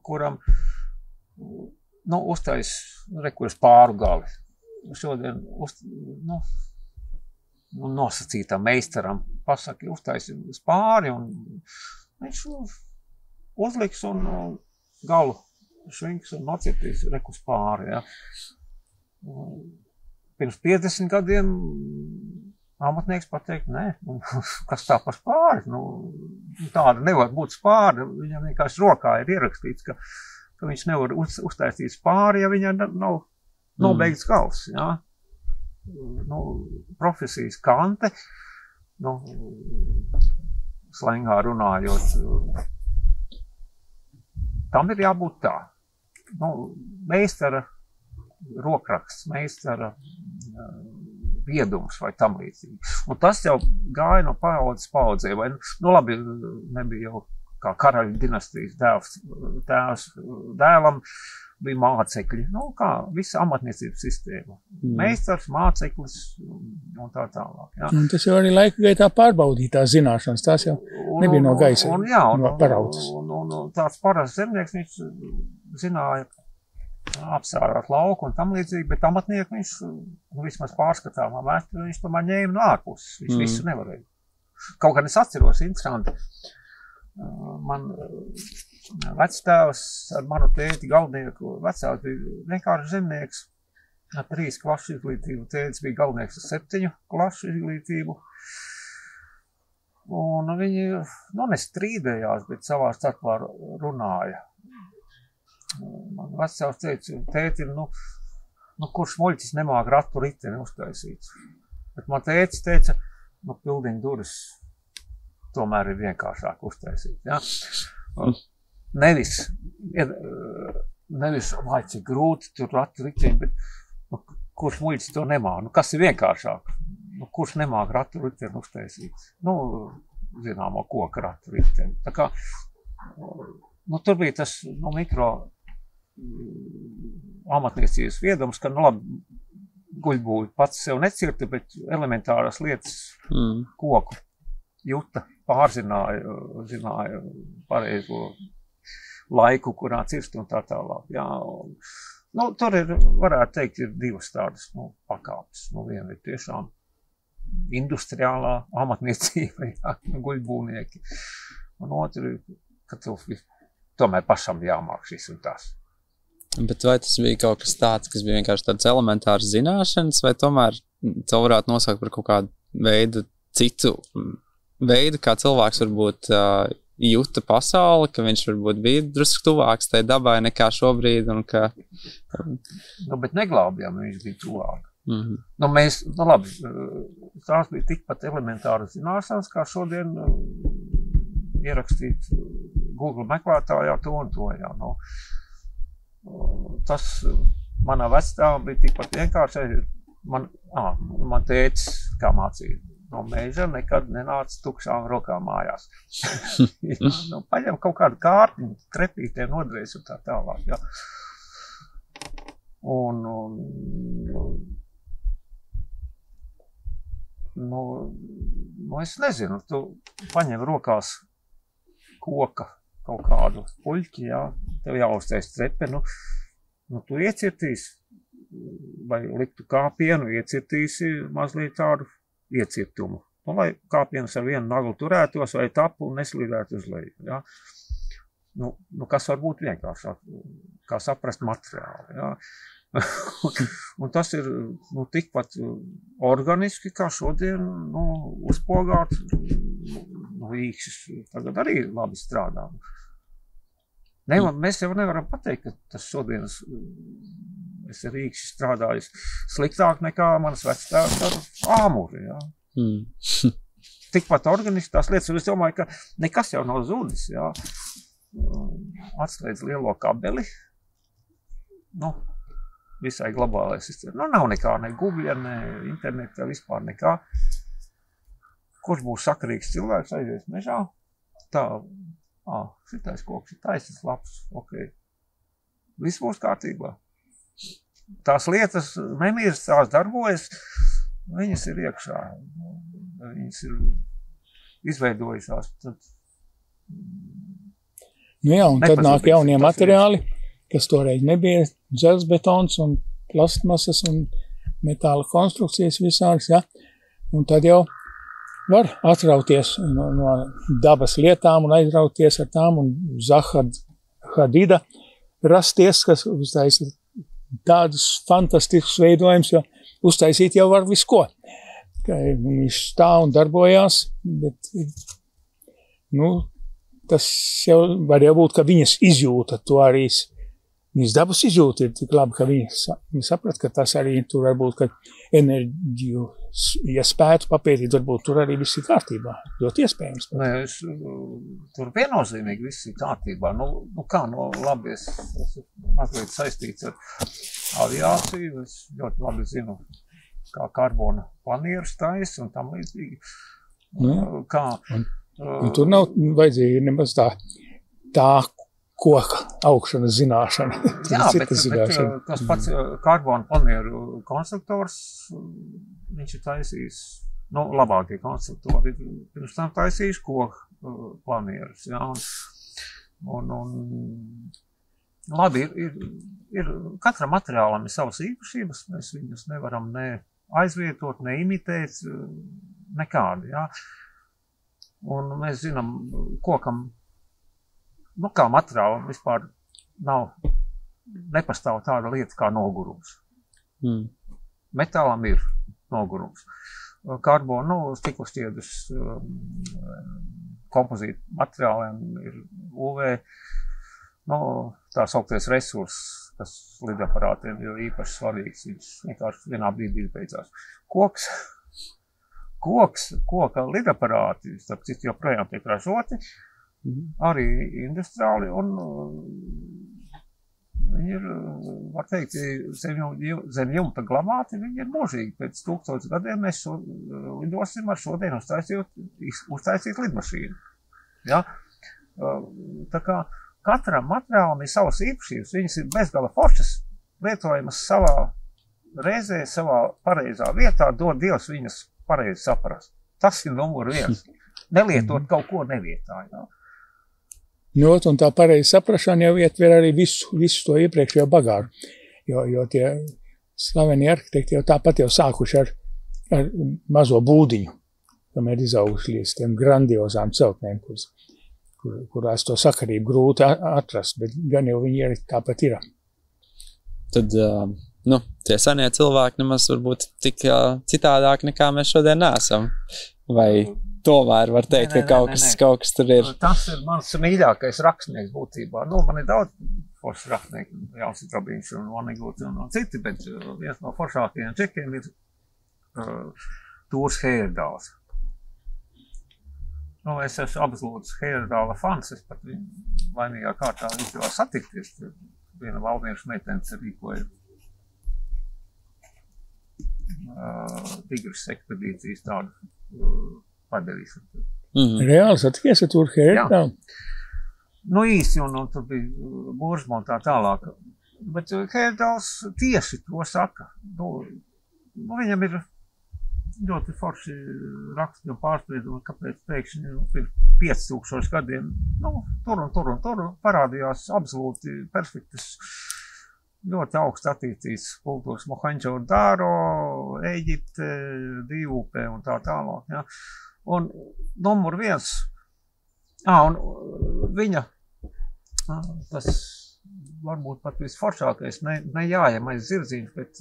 Speaker 2: kuram uztais, rekurs pāru gali. Šodien nosacītam meistaram pasaki, uztaisi spāri un viņš uzliks un galu švinks un nocirtīs rekus pāri, ja. Pirms 50 gadiem amatnieks pateikt, nē, kas tā par spāri, tāda nevar būt spāri, viņam vienkārši rokā ir ierakstīts, ka viņš nevar uztaisīt spāri, ja viņam nav nobeigts gals, jā. Profesijas kante, slengā runājot, tam ir jābūt tā. Meistara rokraksts, meistara viedums vai tam līdzīgi. Un tas jau gāja no paudzes paudzē, vai, labi, nebija jau kā karaļu dinastijas tēvs dēlam, bija mācekļi, kā visa amatniecības sistēma. Meistars, māceklis un tā tālāk. Jā.
Speaker 1: Un tas jau arī laika gaitā pārbaudītās zināšanas, tās jau nebija no gaisa, no paraudzes.
Speaker 2: Un tāds parasts zemnieks, viņš zināja apsārāt lauku un tam līdzīgi, bet amatnieku viņš, vismaz pārskatāmā vēsturē, viņš tomēr ņēma no ārpuses, viņš visu nevarēja. Kaut gan es atceros, interesanti, man vectēvs ar manu tēti galdnieku, vecāks bija vienkārši zemnieks ar 3 klašu izglītību, tētis bija galdnieks ar 7 klašu izglītību. Un viņi, nestrīdējās, bet savā starpā runāja. Man vectēvs teica, tēti, kurš muļķis nemāk ratu riteni uztaisīt. Bet man tētis teica, pildiņu duris tomēr ir vienkāršāk uztaisīt. Ja? Nevis, vai cik grūti tur ratu riteni, bet kurš muļķis to nemāk? Kas ir vienkāršāk? Kurš nemāk ratu riteni uztaisīt? Zināmo koka ratu riteni. Tā kā, tur bija tas mikro amatniecības viedums, ka, labi, guļbūvi pats sev necirta, bet elementāras lietas koku juta, zināja pareizo laiku, kurā cirst un tā tālāk. Jā, tur ir, varētu teikt, ir 2 tādas pakāpes. Viena ir tiešām industriālā amatniecība, jā, guļbūvnieki. Un otru ir, ka tomēr pašam jāmāk šis un tās.
Speaker 3: Bet vai tas bija kaut kas tāds, kas bija vienkārši tāds elementārs zināšanas, vai tomēr to varētu nosaukt par kaut kādu veidu, citu veidu, kā cilvēks varbūt jūta pasauli, ka viņš varbūt bija drusku tuvāks tai dabai nekā šobrīd, un ka...
Speaker 2: bet neglābjām, viņš bija tuvāk. Mēs, labi, tās bija tikpat elementāras zināšanas, kā šodien ierakstīt Google meklētājā to un to, jā, tas manā vectēvā bija tikpat vienkārši. Man tētis, kā mācīja, no meža nekad nenāca tukšām rokām mājās. Paņem kaut kādu kārtiņu, trepītē nodrēs un tā tālāk. Ja. Es nezinu, tu paņem rokās koka kaut kādu puļķi, jā, tev jāuztais trepe, tu iecirtīsi, vai liktu kāpienu, iecirtīsi mazliet tādu iecirtumu. Lai kāpienas ar vienu naglu turētos vai tapu un neslīdētu uz leju, jā. Kas var būt vienkāršāk, kā saprast materiāli, jā. Un tas ir, tikpat organiski, kā šodien, uzpogāt, īkšķis tagad arī labi strādā. Mēs jau nevaram pateikt, ka tas šodienas es ar īkšķi strādājis sliktāk nekā manas vectēvs ar āmuri, jā. Tikpat organiski tās lietas, un es domāju, ka nekas jau nav zudis, jā. Atslēdz lielo kabeli, visai globālai sistēmai. Nav nekā, ne Google, ne interneta, vispār nekā. Kurš būs sakarīgs cilvēks, aizies mežā? Tā, šitais koks ir taisnīgs labs, ok. Viss būs kārtībā. Tās lietas nemirst, tās darbojas, viņas ir iekšā. Viņas ir izveidojušās.
Speaker 1: Jā, un tad nāk jaunie materiāli, kas toreiz nebija dzelzbetons un plastmasas un metāla konstrukcijas visādas, ja? Un tad jau var atrauties no dabas lietām un aizrauties ar tām, un Zaha Hadida rasties, kas uztaisa tādus fantastiskus veidojumus, jo uztaisīt jau var visko. ka viņš stāv un darbojās, bet, tas jau var jau būt, ka viņas izjūta to arī, viņas dabas izjūta ir tik labi, ka viņi saprat, ka tas arī tur varbūt, ka enerģiju, ja spētu papētīt, varbūt tur arī viss ir kārtībā, ļoti iespējams.
Speaker 2: Nē, tur viennozīmīgi viss ir kārtībā. Labi, es mazliet saistīts ar aviāciju, es ļoti labi zinu, kā karbona planierus taisa un tam līdzīgi.
Speaker 1: Un tur nav vajadzīga nemaz tā koka augšanas zināšana.
Speaker 2: Jā, bet tas pats karbona planieru konstruktors, viņš ir taisījis, labākie konstruktori, pirms tam taisījis koku planierus, jā, labi, ir katram materiālam ir savas īpašības, mēs viņus nevaram ne aizvietot, ne imitēt, nekādi, jā. Un mēs zinām, kokam, kā materiālam vispār nepastāv tāda lieta kā nogurums. Metālam ir nogurums. Karbonu, stiklošķiedrus, kompozītu materiāliem ir UV, tā sauktais resurss, kas lidaparātiem ir īpaši svarīgs, viņš vienkārši vienā brīdī beidzās. Koka lidaparāti, starp citu, joprojām tiek ražoti, arī industriāli, un viņi ir, var teikt, zem jumta glabāti, viņi ir mūžīgi. Pēc 1000 gadiem mēs lidosim ar šodien uztaisīt lidmašīnu. Ja? Tā kā katram materiālam ir savas īpašības, viņas ir bezgala foršas, lietojamas savā reizē, savā pareizā vietā, dod Dievs viņas pareizi saprast. Tas ir numur 1. Nelietot kaut ko nevietā. Ja?
Speaker 1: Un tā pareizi saprašana jau ietver arī visu to iepriekšējo bagāžu, jo tie slaveni arhitekti jau tāpat jau sākuši ar mazo būdiņu, kamēr izauguši līdz tiem grandiozām celtnēm, kurās to sakarību grūti atrast, bet gan jau viņi arī tāpat ir.
Speaker 3: Tad, tie senie cilvēki nemaz varbūt tik citādāk nekā mēs šodien neesam, vai tomēr var teikt, ka kaut kas tur ir.
Speaker 2: Tas ir mans mīļākais rakstnieks būtībā. Man ir daudz foršs rakstnieki, Jānis Trabiņš un Vaniguts un citi, bet viens no foršākajiem čekiem ir Tūrs Heyerdāls. Es esmu absolūts Heyerdāla fans, es pat viņu laimīgā kārtā izdevās satikties. Viena valdniešu meitenes rīkoja Tigras ekspedīcijas tādu padarīšanu.
Speaker 1: Reāli satikies ar Tūru Heyerdālu?
Speaker 2: Īsi, un tur bija Buržma un tā tālāk. Bet Heyerdāls tieši to saka. Viņam ir ļoti forši raksti un pārspriedumi, kāpēc pēkšņi pirms 5000 gadiem tur parādījās absolūti perfektas, ļoti augsti attīstīts kultūras Mohenjo-Daro, Ēģipte, Divupē un tā tālāk. Ja. Un numur 1, un viņa, tas varbūt pat visforšākais, ne jājamais zirdziņš, bet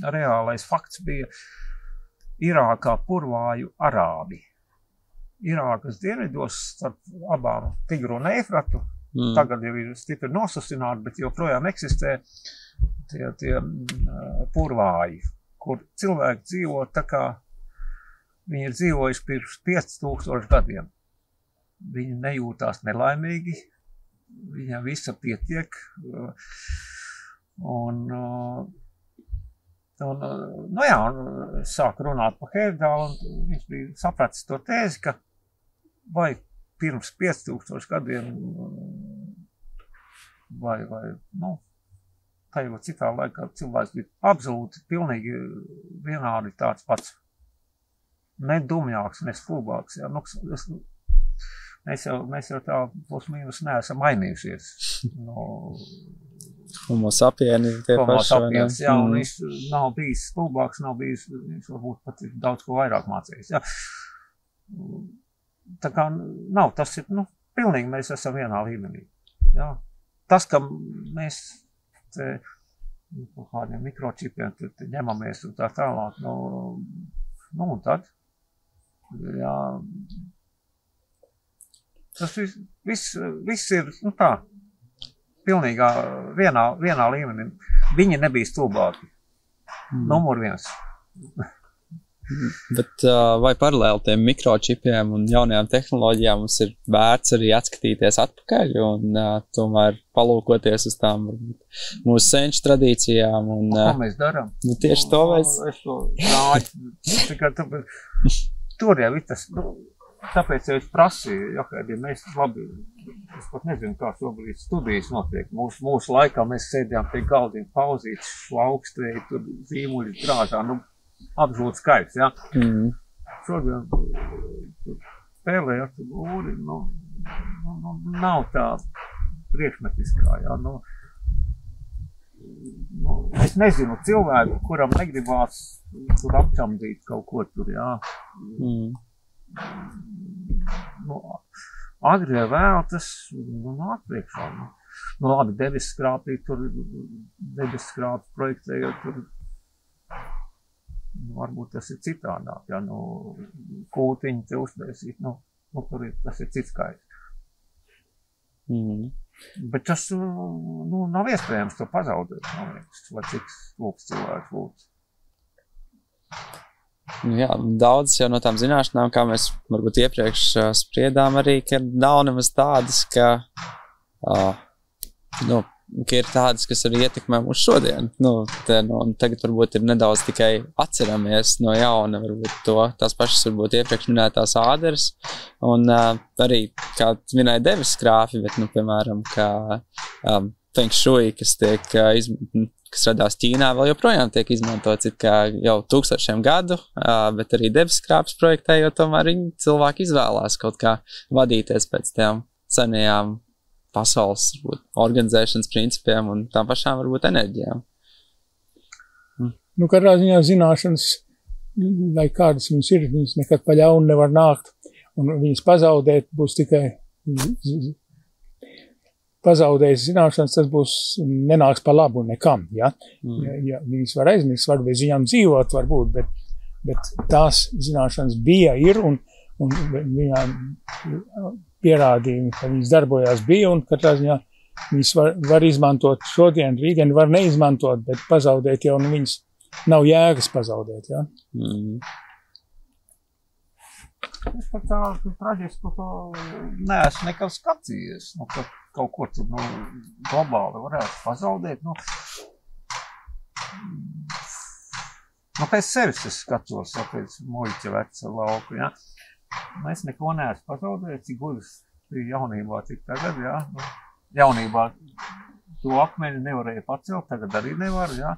Speaker 2: reālais fakts bija Irākā purvāju arābi. Irākas dienvidos starp abām Tigru un Eifratu, tagad jau ir stipri nosusināti, bet joprojām eksistē tie purvāji, kur cilvēki dzīvo tā kā viņi ir dzīvojuši pirms 5000 gadiem. Viņi nejūtās nelaimīgi, viņam visa pietiek, un sāk runāt par Heyerdālu, un viņš bija sapratis to tēzi, ka vai pirms 5000 gadiem, vai tajā citā laikā cilvēks bija absolūti pilnīgi vienādi tāds pats. Ne dumjāks, ne stulbāks. Ja? Mēs jau tā plus mīnus neesam mainījušies.
Speaker 3: Homo sapieni tie
Speaker 2: Homo
Speaker 3: paši.
Speaker 2: Sapiens, jā, un viņš nav bijis stulbāks, viņš varbūt pat ir daudz ko vairāk mācījis. Ja? Tā kā nav, tas ir, pilnīgi mēs esam vienā līmenī. Ja? Tas, ka mēs kādiem mikročipiem ņemamies un tā tālāk, Nu, un tad, jā, tas viss ir, nu tā, pilnīgā vienā līmenī. Viņi nebija stulbāki. Numur 1.
Speaker 3: Bet vai paralēli tiem mikročipiem un jaunajām tehnoloģijām mums ir vērts arī atskatīties atpakaļ un tomēr palūkoties uz tām mūsu senču tradīcijām? Un,
Speaker 2: ko mēs darām?
Speaker 3: Nu, tieši to mēs...
Speaker 2: Tur jau ir tas, tāpēc jau es prasīju, ja mēs labi, es pat nezinu, kā šobrīd studijas notiek. Mūsu laikā mēs sēdījām pie galdiem pauzītes, augstvēji, tur zīmuļi drāžā, nu, apžūt skaits, ja? Šodien spēlējot būri, nu, nav tā priekšmetiskā, ja? Nu, es nezinu cilvēku, kuram negribās tur apčamdīt kaut ko tur, ja? Nu, agri vēl tas, nāk priekšā, nu, labi, debesskrāpī, tur debesskrāpī projektējot, tur, nu, varbūt tas ir citādāk, ja, nu, kūtiņi te uztaisīt, nu, tas ir cits skaits. Bet tas, nu, nav iespējams to pazaudēt, man liekas, lai cik lūks cilvēks būtu.
Speaker 3: Jā, daudz jau no tām zināšanām, kā mēs varbūt iepriekš spriedām arī, ka nav nemaz tādas, ka ir tādas, kas arī ietekmē mūs šodien. Tagad varbūt ir nedaudz tikai atceramies no jauna, varbūt tās pašas varbūt iepriekš minētās āderes, un arī, kā minēja debesskrāpji, bet, nu, piemēram, kā feng shui, kas radās Ķīnā, vēl joprojām tiek izmantots jau 1000 gadu, bet arī debesskrāpes projektējot, tomēr cilvēki izvēlās kaut kā vadīties pēc tām senajām pasaules organizēšanas principiem un tām pašām varbūt enerģijām.
Speaker 1: Nu, katrā ziņā zināšanas, lai kādas viņas ir, viņas nekad pa ļaunu nevar nākt, un viņas pazaudēt būs tikai pazaudējis zināšanas, tas nenāks pa labu nekam, ja? Ja viņas var aizmirst, var bez viņām dzīvot, varbūt, bet tās zināšanas bija, ir, un viņām pierādījumi, ka viņas darbojās bija, un katrā ziņā viņas var izmantot šodien, rītdien var neizmantot, bet pazaudēt jau, nu, viņas nav jēgas pazaudēt, ja?
Speaker 2: Es par tādu traģisku to neesmu nekad skatījies, nu, ka kaut ko tur, nu, globāli varētu pazaudēt, nu, pēc sevis es skatos, pēc muļķa veca lauku, ja? Es neko neesmu pazaudējis, cik guļas jaunībā, cik tagad, jā. Nu, jaunībā to akmeņu nevarēja pacelt, tagad arī nevar, jā.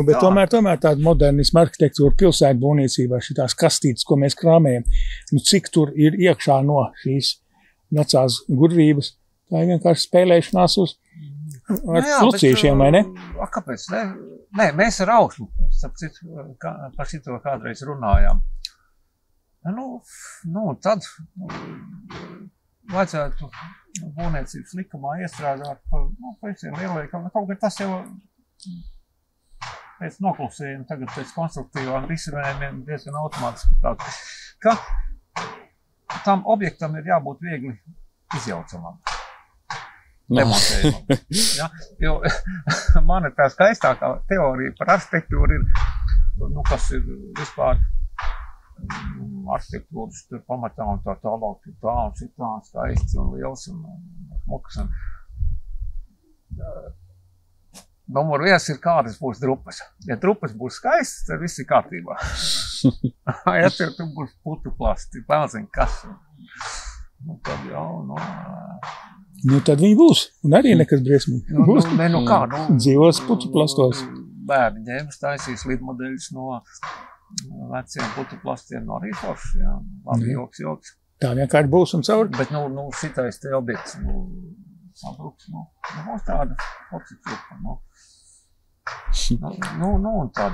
Speaker 1: Bet tomēr tāda modernisma arhitektūra pilsētu būvniecībā, šitās kastītes, ko mēs krāmējam, nu, cik tur ir iekšā no šīs vecās gudrības, tā ir vienkārši spēlēšanās ar lucīšiem, vai ne?
Speaker 2: Kāpēc? Nē, mēs ar Ausmu, par šito kādreiz runājām. Nu, tad vajadzētu būvniecības likumā iestrādāt par visiem lielveikam. Kaut gan tas jau pēc noklusējuma, tagad pēc konstruktīvām risinājumiem diezgan automātiski tādu, ka tam objektam ir jābūt viegli izjaucamam. Demontējumam. Ja? Jo man ir tā skaistākā teorija par arhitektūru ir, nu, kas ir vispār arhitektūras tur pamatā un tā tālāk, tā un šitā skaists un liels un smuks. Numur 1 ir kādas būs drupas. Ja drupas būs skaistas, tad viss ir kārtībā. Ja tur būs putuplasti, pēlziņ kas. Nu, tad jau,
Speaker 1: Nu, tad viņi būs. Un arī nekas briesmīgi. Būs. Dzīvos putuplastos.
Speaker 2: Bērni ņēmas, taisīs lidmodeļus no veciem putuplastiem no Rīforšas, jā. Labi, joks.
Speaker 1: Tā vienkārši būs un cauri.
Speaker 2: Bet, nu, šitais te objekts, sabruks, būs tāda forša trupa, Un tad,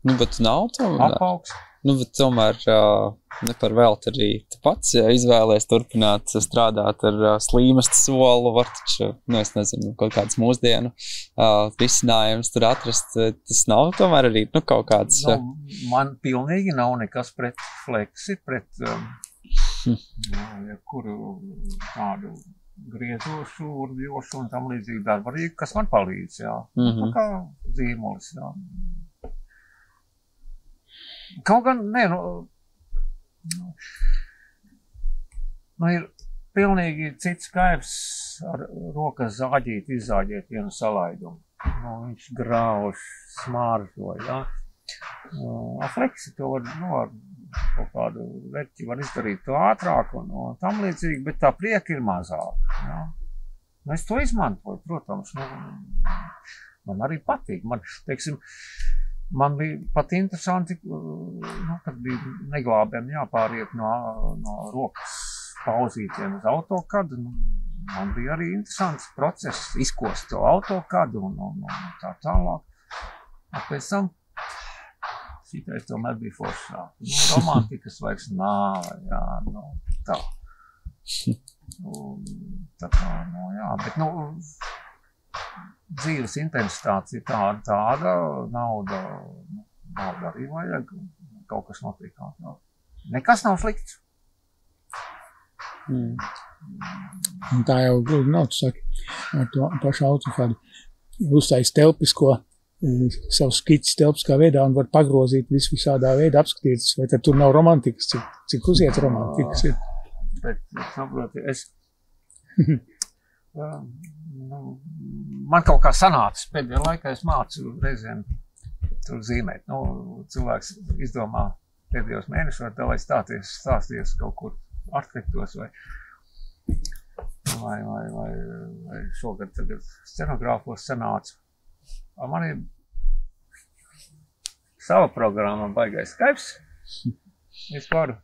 Speaker 3: Bet nav tomēr.
Speaker 2: apaugs.
Speaker 3: Bet tomēr ne par velti arī tu pats izvēlies turpināt strādāt ar slīmastu solu, var taču, es nezinu, kaut kāds mūsdienu risinājums tur atrast. Tas nav tomēr arī, kaut kāds...
Speaker 2: Man pilnīgi nav nekas pret fleksi, pret kuru tādu griezošu, urģošu un tam līdzīgi darbarīgi, kas man palīdz, jā. Tā kā zīmolis, jā. Kaut gan, ir pilnīgi cits skaips ar rokas zāģīt, izzāģēt vienu salaidumu. Viņš grauž, smāržo, jā. Fleksi to var, ar kaut kādu veķi var izdarīt to ātrāk un tam līdzīgi, bet tā prieka ir mazāk, jā. Es to izmantoju, protams, man arī patīk. Man bija pat interesanti, kad bija neglābēm jāpāriet no rokas pauzītiem uz AutoCAD. Man bija arī interesants process izkost to AutoCAD un tā tālāk. Pēc tam šitais tomēr bija foršā. Romantikas vairs nav, jā, tā. Tā kā, jā, bet, dzīves intensitāte ir tāda, nauda arī vajag, kaut kas notiek ātrāk. Nekas nav slikts.
Speaker 1: Un tā jau grūti nav, tu saki, ar to pašu AutoCAD uztais telpisko, savu skici telpiskā veidā un var pagrozīt visādā veidā apskatītas, vai tad tur nav romantikas, cik uziet romantikas ir.
Speaker 2: Bet, saproti, man kaut kā sanācis pēdējā laikā, es mācu reizēm tur zīmēt. Cilvēks izdomā pēdējos mēnešos, lai stāsties kaut kur arhitektos vai šogad tagad scenogrāfos sanāca. Man ir sava programma baigais Skypes. Es varu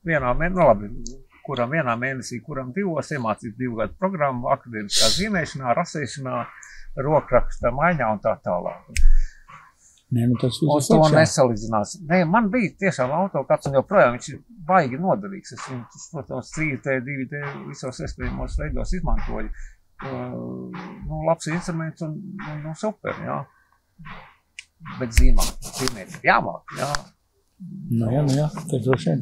Speaker 2: vienā mēnesī, kuram 2 iemācīt 2 gadu programmu, akadēmiskā zīmēšanā, rasēšanā, rokraksta maiņā un tā tālāk. Un to nesalīdzinās. Man bija tiešām AutoCAD un joprojām viņš ir baigi noderīgs. Es viņu, protams, 3D, 2D visos iespējamos veidos izmantoju. Labs instruments un super, jā. Bet zīmēt ir jāmāk, jā.
Speaker 1: Jā, tā droši vien.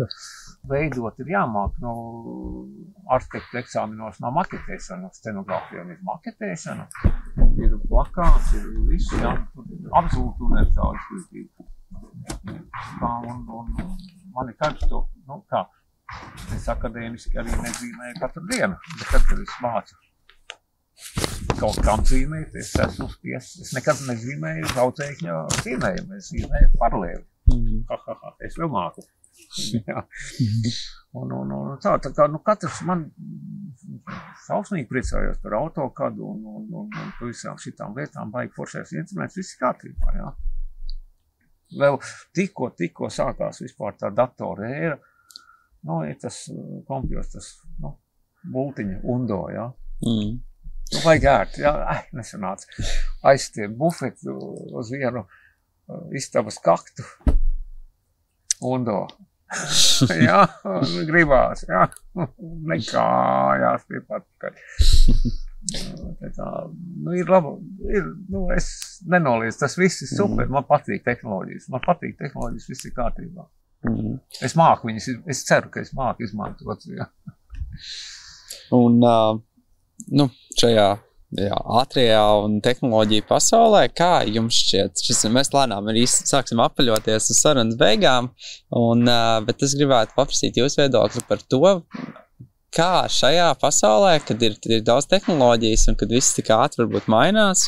Speaker 2: Veidot ir jāmāk, arhitektu eksāminos nav maketēšana, scenogrāfijām ir maketēšana, ir plakāts, ir viss, jā, absolūti universāli izglītība. Un mani karsto, es akadēmiski arī nezīmēju katru dienu, bet tad, kad es mācu kaut kam zīmēt, es esmu spiests, es nekad nezīmēju daudzēkņa zīmējumu, es zīmēju paralēli. Es vēl māku. Jā. Un tā kā, katrs man šausmīgi priecājos par AutoCAD un visām šitām lietām, baigi foršais instruments, viss kārtībā, jā. Vēl tikko sākās vispār tā datora ēra, ir tas kompjos, tas, bultiņa undo, jā. Vajag ērt, jā, nesanāca. Aizstiet bufetu uz vienu istabas kaktu. Undo. Jā, gribās, jā. Nekājās pie patikaļ. Ir laba, es nenoliedzu, tas viss ir super, man patīk tehnoloģijas, viss ir kārtībā. Es māku viņas, es ceru, ka es māku izmantot, jā.
Speaker 3: Un, šajā ātrajā un tehnoloģiju pasaulē, kā jums šķiet? Mēs lēnām arī sāksim apaļoties uz sarunas beigām, bet es gribētu paprasīt jūsu viedokli par to, kā šajā pasaulē, kad ir daudz tehnoloģijas un kad viss tik ātri varbūt mainās,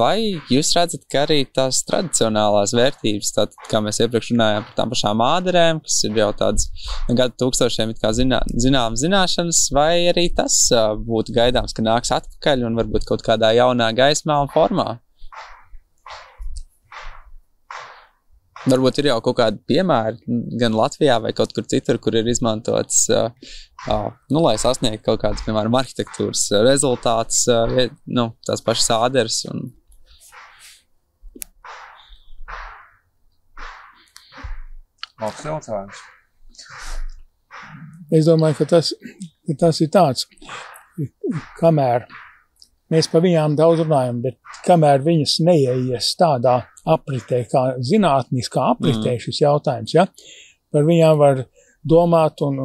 Speaker 3: vai jūs redzat, ka arī tās tradicionālās vērtības, tātad, kā mēs iepriekš runājām par tām pašām āderēm, kas ir jau tādas gadu tūkstošiem zināšanas, vai arī tas būtu gaidāms, ka nāks atpakaļ un varbūt kaut kādā jaunā gaismā un formā? Varbūt ir jau kaut kādi piemēri gan Latvijā vai kaut kur citur, kur ir izmantots, lai sasniegtu kaut kāds, piemēram, arhitektūras rezultāts, tās pašas āderes un
Speaker 2: Labs jautājums.
Speaker 1: Es domāju, ka tas ir tāds, kamēr mēs par viņām daudz runājam, bet kamēr viņas neieies tādā apritē, kā zinātniskā apritē šis jautājums, ja, par viņām var domāt un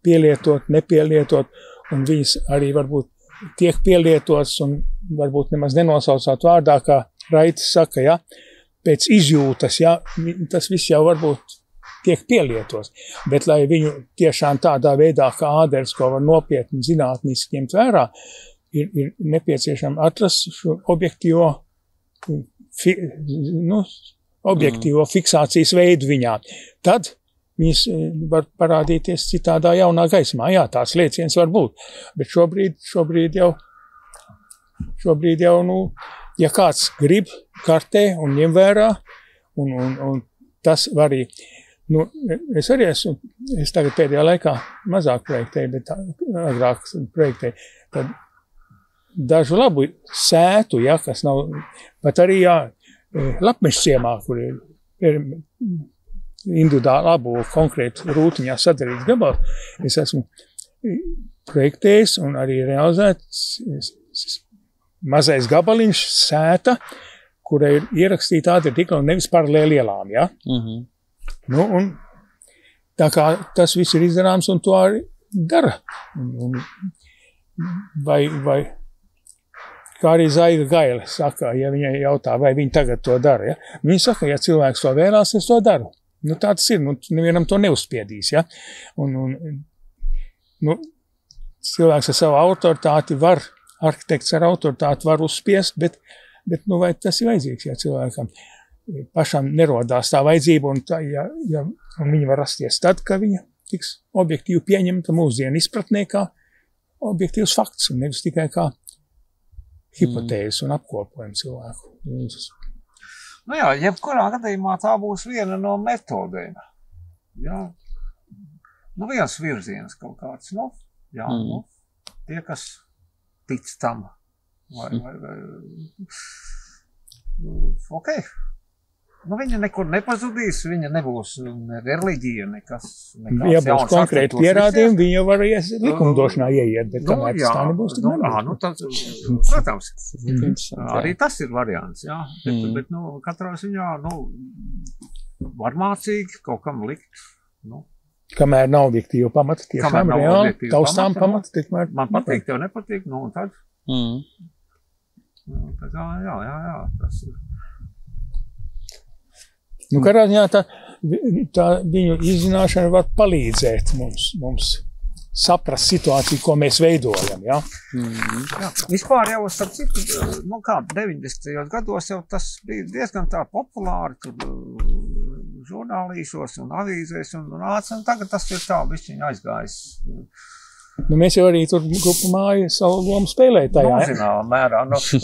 Speaker 1: pielietot, nepielietot, un viņas arī varbūt tiek pielietotas un varbūt nemaz nenosaucāt vārdā, kā Raitis saka, ja, pēc izjūtas, ja, tas viss jau varbūt tiek pielietots, bet lai viņu tiešām tādā veidā, kā āders, ko var nopietni zinātniski ņemt vērā, ir nepieciešams atrast šo objektīvo fiksācijas veidu viņā. Tad viņas var parādīties citādā jaunā gaismā. Jā, tās lieciens var būt, bet šobrīd jau, ja kāds grib kartē un ņem vērā, un tas var arī, es arī es tagad pēdējā laikā mazāk projektēju, bet agrāk projektēju, tad dažu labu sētu, ja, kas nav, pat arī, jā, Lapmešciemā, kur ir individuāli labu konkrēti rūtiņā sadarīts gabals, es esmu projektējis un arī realizēts mazais gabaliņš sēta, kura ir ierakstīta ātrtikla un nevis paralēli ielām, ja? Un tā kā tas viss ir izdarāms un to arī dara. Vai kā arī Zaiga Gaile saka, ja viņai jautā, vai viņi tagad to dara, ja? Viņa saka, ja cilvēks to vēlās, es to daru. Tāds ir, nevienam to neuzspiedīs, ja? Cilvēks ar savu autoritāti var, arhitekts ar autoritāti var uzspiest, bet vai tas ir vajadzīgs, ja cilvēkam pašam nerodās tā vajadzība, un viņa var rasties tad, ka viņa tiks objektīvi pieņemta mūsdienu izpratnē kā objektīvs fakts, un nevis tikai kā hipotēzes un apkopojumu cilvēku.
Speaker 2: Jā, jebkurā gadījumā tā būs viena no metodēm. Jā. Viens virziens kaut kāds, tie, kas tic tam, ok. Viņa nekur nepazudīs, viņa nebūs ne reliģija, nekas
Speaker 1: ja būs konkrēti pierādījumi, viņa var likumdošanā ieiet, bet kamēr tas tā nebūs, tad
Speaker 2: protams, arī tas ir variants, jā, bet katrā ziņā, varmācīgi kaut kam likt,
Speaker 1: kamēr nav objektīva pamata, tiešām reāli, taustām pamata, tikmēr.
Speaker 2: Man patīk, tev nepatīk, un tad. Jā, tas ir.
Speaker 1: Katrā ziņā tā viņu izzināšana var palīdzēt mums saprast situāciju, ko mēs veidojam, ja?
Speaker 2: Jā, vispār jau starp citu, 90. gados jau tas bija diezgan tā populāri, tur žurnālīšos un avīzēs un tagad tas ir tā bišķiņ aizgājis.
Speaker 1: Mēs jau arī tur grupu māju savu lomu spēlēt tajā.
Speaker 2: Zināmā mērā.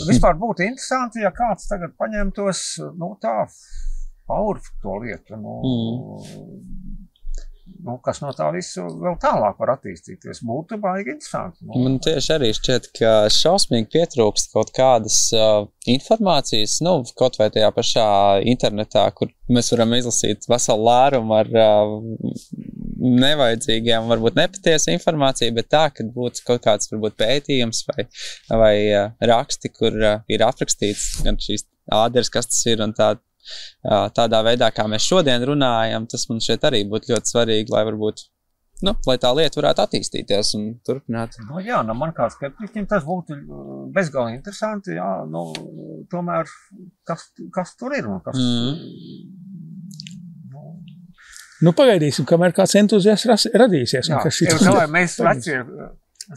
Speaker 2: Vispār būtu interesanti, ja kāds tagad paņemtos, tā pauri to lietu, kas no tā visu vēl tālāk var attīstīties. Būtu baigi interesanti.
Speaker 3: Man tieši arī šķiet, ka šausmīgi pietrūkst kaut kādas informācijas, kaut vai tajā pašā internetā, kur mēs varam izlasīt veselu lērumu ar nevajadzīgiem, varbūt nepatiesu informāciju, bet tā, ka būtu kaut kāds varbūt pētījums vai raksti, kur ir aprakstīts gan šīs āderes, kas tas ir un tādā veidā, kā mēs šodien runājam, tas man šeit arī būtu ļoti svarīgi, lai varbūt, lai tā lieta varētu attīstīties un turpināt.
Speaker 2: Man kā skeptiķim tas būtu bezgalīgi interesanti, tomēr, kas tur ir un kas...
Speaker 1: Pagaidīsim, kamēr kāds entuziasts radīsies.
Speaker 2: Kamēr mēs vecie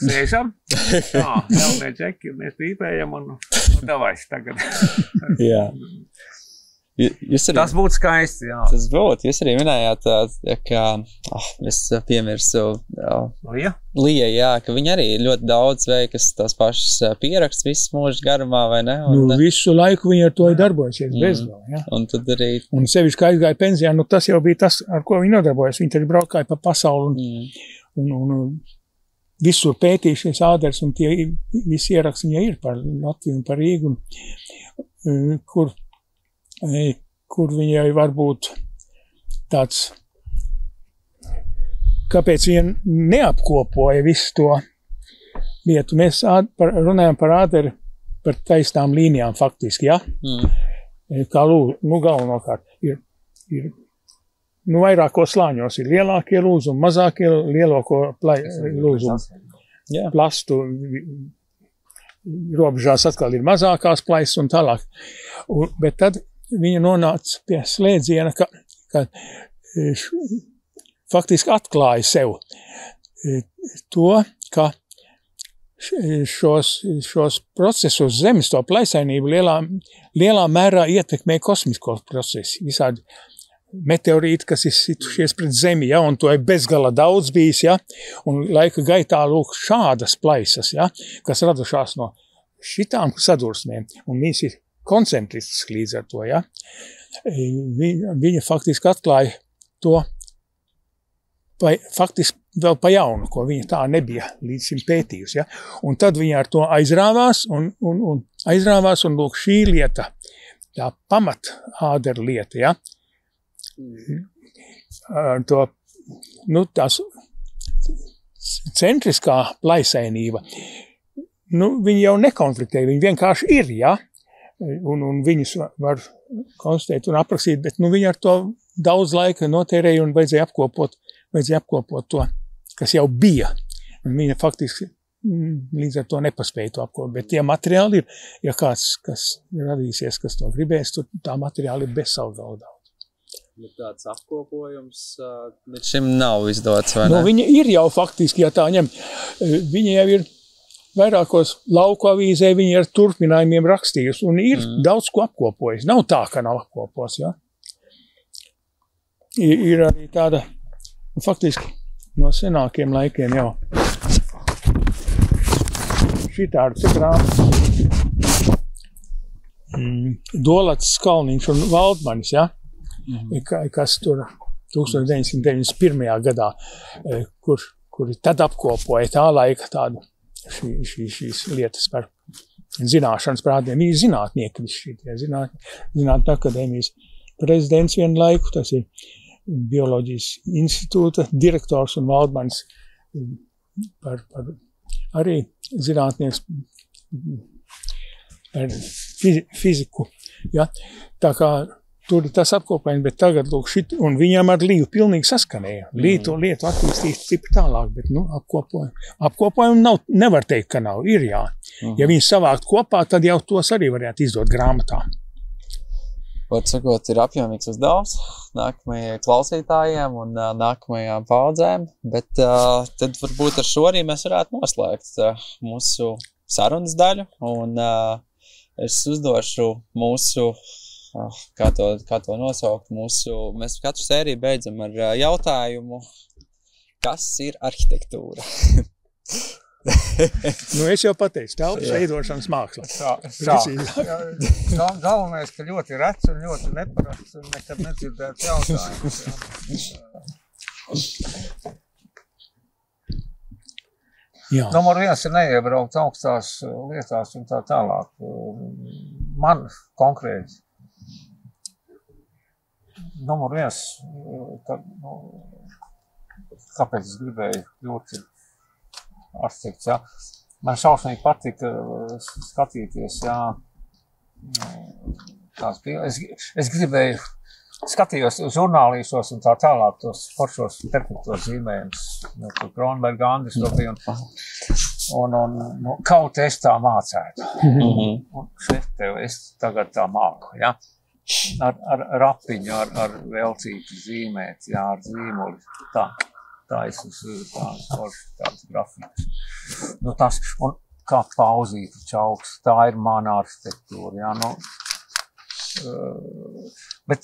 Speaker 2: sēžam, jaunie džeki, mēs pīpējam un davais tagad.
Speaker 3: Jā.
Speaker 2: Tas būtu skaisti, jā.
Speaker 3: Tas būtu. Jūs arī minējāt, ka es piemirsu Lija, jā, ka viņa arī ļoti daudz veikas tās pašas pieraksts visu mūžu garumā, vai ne?
Speaker 1: Visu laiku viņa ar to ir darbojusies bezgalīgi, jā.
Speaker 3: Un tad arī...
Speaker 1: Un sevišķi, kā aizgāja pensijā, tas jau bija tas, ar ko viņa nodarbojas. Viņa tad braukāja pa pasauli un visur pētījušies āders, un tie visi ieraksti viņa ir par Latviju un par Rīgu, kur viņai varbūt tāds, kāpēc viņi neapkopoja visu to lietu. Mēs runājam par āderi, par taistām līnijām faktiski, ja? Kā galvenokārt ir vairākos slāņos ir lielākie lūzumi, mazākie lielāko lūzumu plastu. Robežās atkal ir mazākās plaisas un tālāk. Bet tad viņa nonāca pie slēdziena, ka faktiski atklāja sev to, ka šos procesus zemes, to plaisainību lielā mērā ietekmē kosmisko procesu. Visādi meteorīti, kas ir situšies pret zemi, ja, un to ir bezgala daudz bijis, ja, un laika gaitā lūk šādas plaisas, ja, kas radušās no šitām sadursmēm, un viņas ir koncentrisks līdz ar to, ja. Viņa faktiski atklāja to faktiski vēl pa jaunu, ko viņa tā nebija līdz šim pētījusi, ja. Un tad viņa ar to aizrāvās, un lūk šī lieta, tā pamat ādera lieta, ja. To, tās centriskā plaisainība, viņi jau nekonfliktē, viņi vienkārši ir, ja, un viņus var konstatēt un aprakstīt, bet viņi ar to daudz laika notērēja un vajadzēja apkopot to, kas jau bija. Un viņa faktiski līdz ar to nepaspēja to apkopot, bet tie materiāli ir, ja kāds, kas radīsies, kas to gribēs, tur tā materiāli ir bezsalgaudā.
Speaker 3: Bet tāds apkopojums līdz šim nav izdots, vai ne?
Speaker 1: Viņa ir jau faktiski, ja tā ņem, viņa jau ir vairākos lauku avīzē, viņa ir turpinājumiem rakstījusi, un ir daudz ko apkopojis. Nav tā, ka nav apkopos, ja? Ir arī tāda, faktiski, no senākiem laikiem jau. Šitāda cikrāma. Dolats, Kalniņš un Valdmanis, ja? Kas tur 1991. gadā, kuri tad apkopoja tā laika tādu šīs lietas par zināšanas prādiem. Viņi zinātnieki visi šitie, zinātņu akadēmijas prezidents vienu laiku, tas ir Bioloģijas institūta direktors un Valdmanis par arī zinātnieks par fiziku. Ja? Tā kā tur ir tas apkopējums, bet tagad, lūk, un viņam ar Līju pilnīgi saskanēja. Līju to lietu attīstīt cipri tālāk, bet, apkopojumu nevar teikt, ka nav, ir jā. Ja viņi savākt kopā, tad jau tos arī varētu izdot grāmatā.
Speaker 3: Var sakot, ir apjomīgs uzdevums nākamajai klausītājiem un nākamajām paudzēm, bet tad varbūt ar šo arī mēs varētu noslēgt mūsu sarunas daļu, un es uzdošu mūsu kā to nosaukt mēs katru sēriju beidzam ar jautājumu, kas ir arhitektūra?
Speaker 1: Es jau pateicu, telpas veidošanas māksla.
Speaker 2: Galvenais, ka ļoti rets un ļoti neparasts un nekad nedzirdēts jautājums. Jā. Numur 1 ir neiebraukt augstās lietās un tā tālāk. Man konkrēti numur 1, kāpēc es gribēju kļūt arhitekts, jā. Man šausmīgi patika skatīties, jā, tās bija. Es gribēju, skatījos žurnālīšos un tā tālāk tos foršos perfektos zīmējumus, tur Kronberga, Andris to bija, un kaut es tā mācētu. Un šeit tev es tagad tā māku, jā. Ar rapiņu, ar velcīti zīmēt, jā, ar zīmuli, taisus, tādas grafikas. Tas, un kā pauzīti čauks, tā ir mana arhitektūra, jā, bet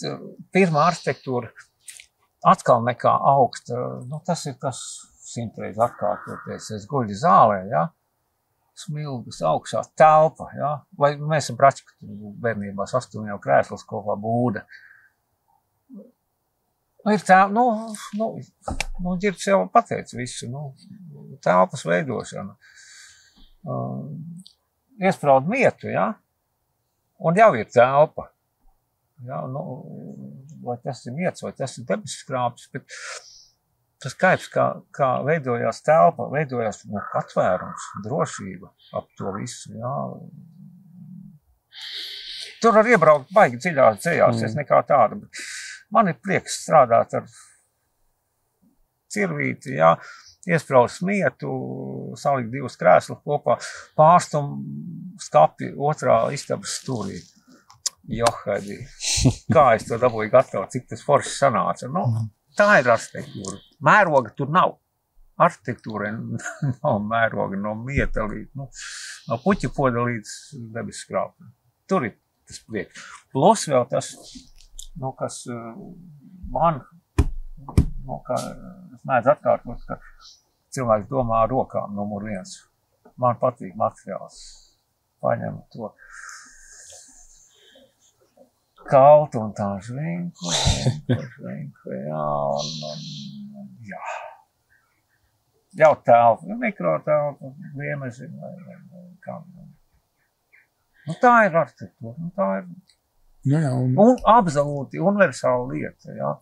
Speaker 2: pirmā arhitektūra atkal nekā augsta, tas ir tas 100 reiz atkārtoties, es guļu zālē, jā, smilgas augšā telpa, ja? Vai mēs esam pračka bērnībā 8 jau krēslas kopā būda. Ir tā, Ģirds jau pateica visu, telpas veidošana. Iespraud mietu, ja? Un jau ir telpa. Ja? vai tas ir miets, vai tas ir debesskrāpis, bet tas skaips, kā veidojās telpa, veidojās atvērums, drošība ap to visu, jā. Tur var iebraukt baigi dziļās dzējās, es nekā tāda, bet man ir prieks strādāt ar cirvīti, jā, iespraust smietu, salikt 2 krēslus kopā, pārstum skapi otrā istabas stūrī. Johaidī, kā es to dabūju gatavu, cik tas forši sanāca. Nu, tā ir arhitektūra. Mēroga tur nav. Arhitektūrai nav mēroga, no mieta līdz, no puķa poda līdz debesskrāpim. Tur ir tas prieks. Plus vēl tas, kas man, kā es mēdzu atkārtot, ka cilvēks domā ar rokām numur 1. Man patīk materiāls. Paņem to kaut un tā žvinku, jā, jā. Jau telpu, mikrotelpu, liemeži, vai kā. Nu, tā ir arhitektūra, tā ir un absolūti universāla lieta, jā.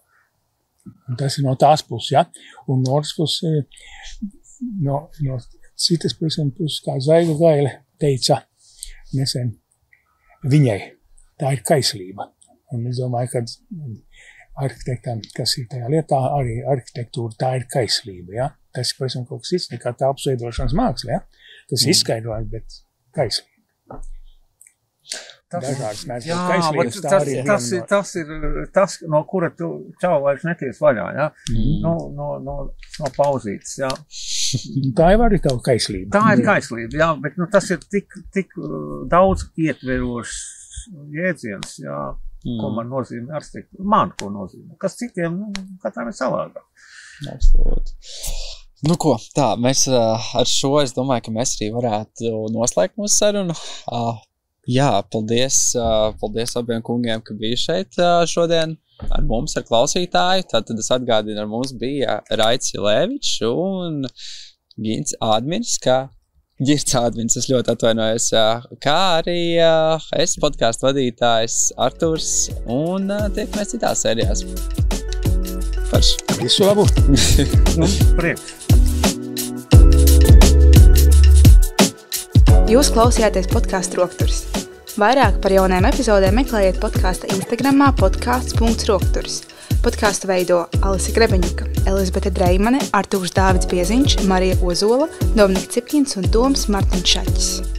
Speaker 1: Un tas ir no tās puses, ja? Un no otras puses, no citas puses, kā Zaiga Gaile teica nesen viņai, tā ir kaislība. Un es domāju, ka arhitektam, kas ir tajā lietā, arī arhitektūra, tā ir kaislība, ja? Tas ir pavisam kaut kas cits, nekā telpas veidošanas māksla, ja? Tas izskaidrojums, bet kaislība. Dažādas mēdz būt kaislības, tā arī
Speaker 2: tas ir tas, no kura tu čau vairs neties vaļā, ja? No pauzītes, jā.
Speaker 1: Tā jau arī tava kaislība.
Speaker 2: Tā ir kaislība, jā, bet tas ir tik daudz ietverošs jēdziens, jā, ko man nozīmē arhitektūra. Man ko nozīmē. Kas citiem, katram ir savādāk.
Speaker 3: Absolūti. Nu ko, tā, mēs ar šo, es domāju, ka mēs arī varētu noslēgt mūsu sarunu. Jā, paldies abiem kungiem, ka bija šeit šodien ar mums, ar klausītāju. Tātad es atgādinu, ar mums bija Raids Ilēvičs un Gints Ādminis, es ļoti atvainojos, kā arī es podcastu vadītājs Arturs un tiekamies citās sērijās. Parši.
Speaker 1: Visu labu!
Speaker 2: Prieks!
Speaker 4: Jūs klausījāties podcastu Rokturs. Vairāk par jauniem epizodēm meklējiet podkasta Instagramā podcasts.rokturs. Podcastu veido Alise Grebeņuka, Elizabete Dreimane, Artūrs Dāvids Bieziņš, Marija Ozola, Dominika Cipkins un Toms Martiņš Šaķis.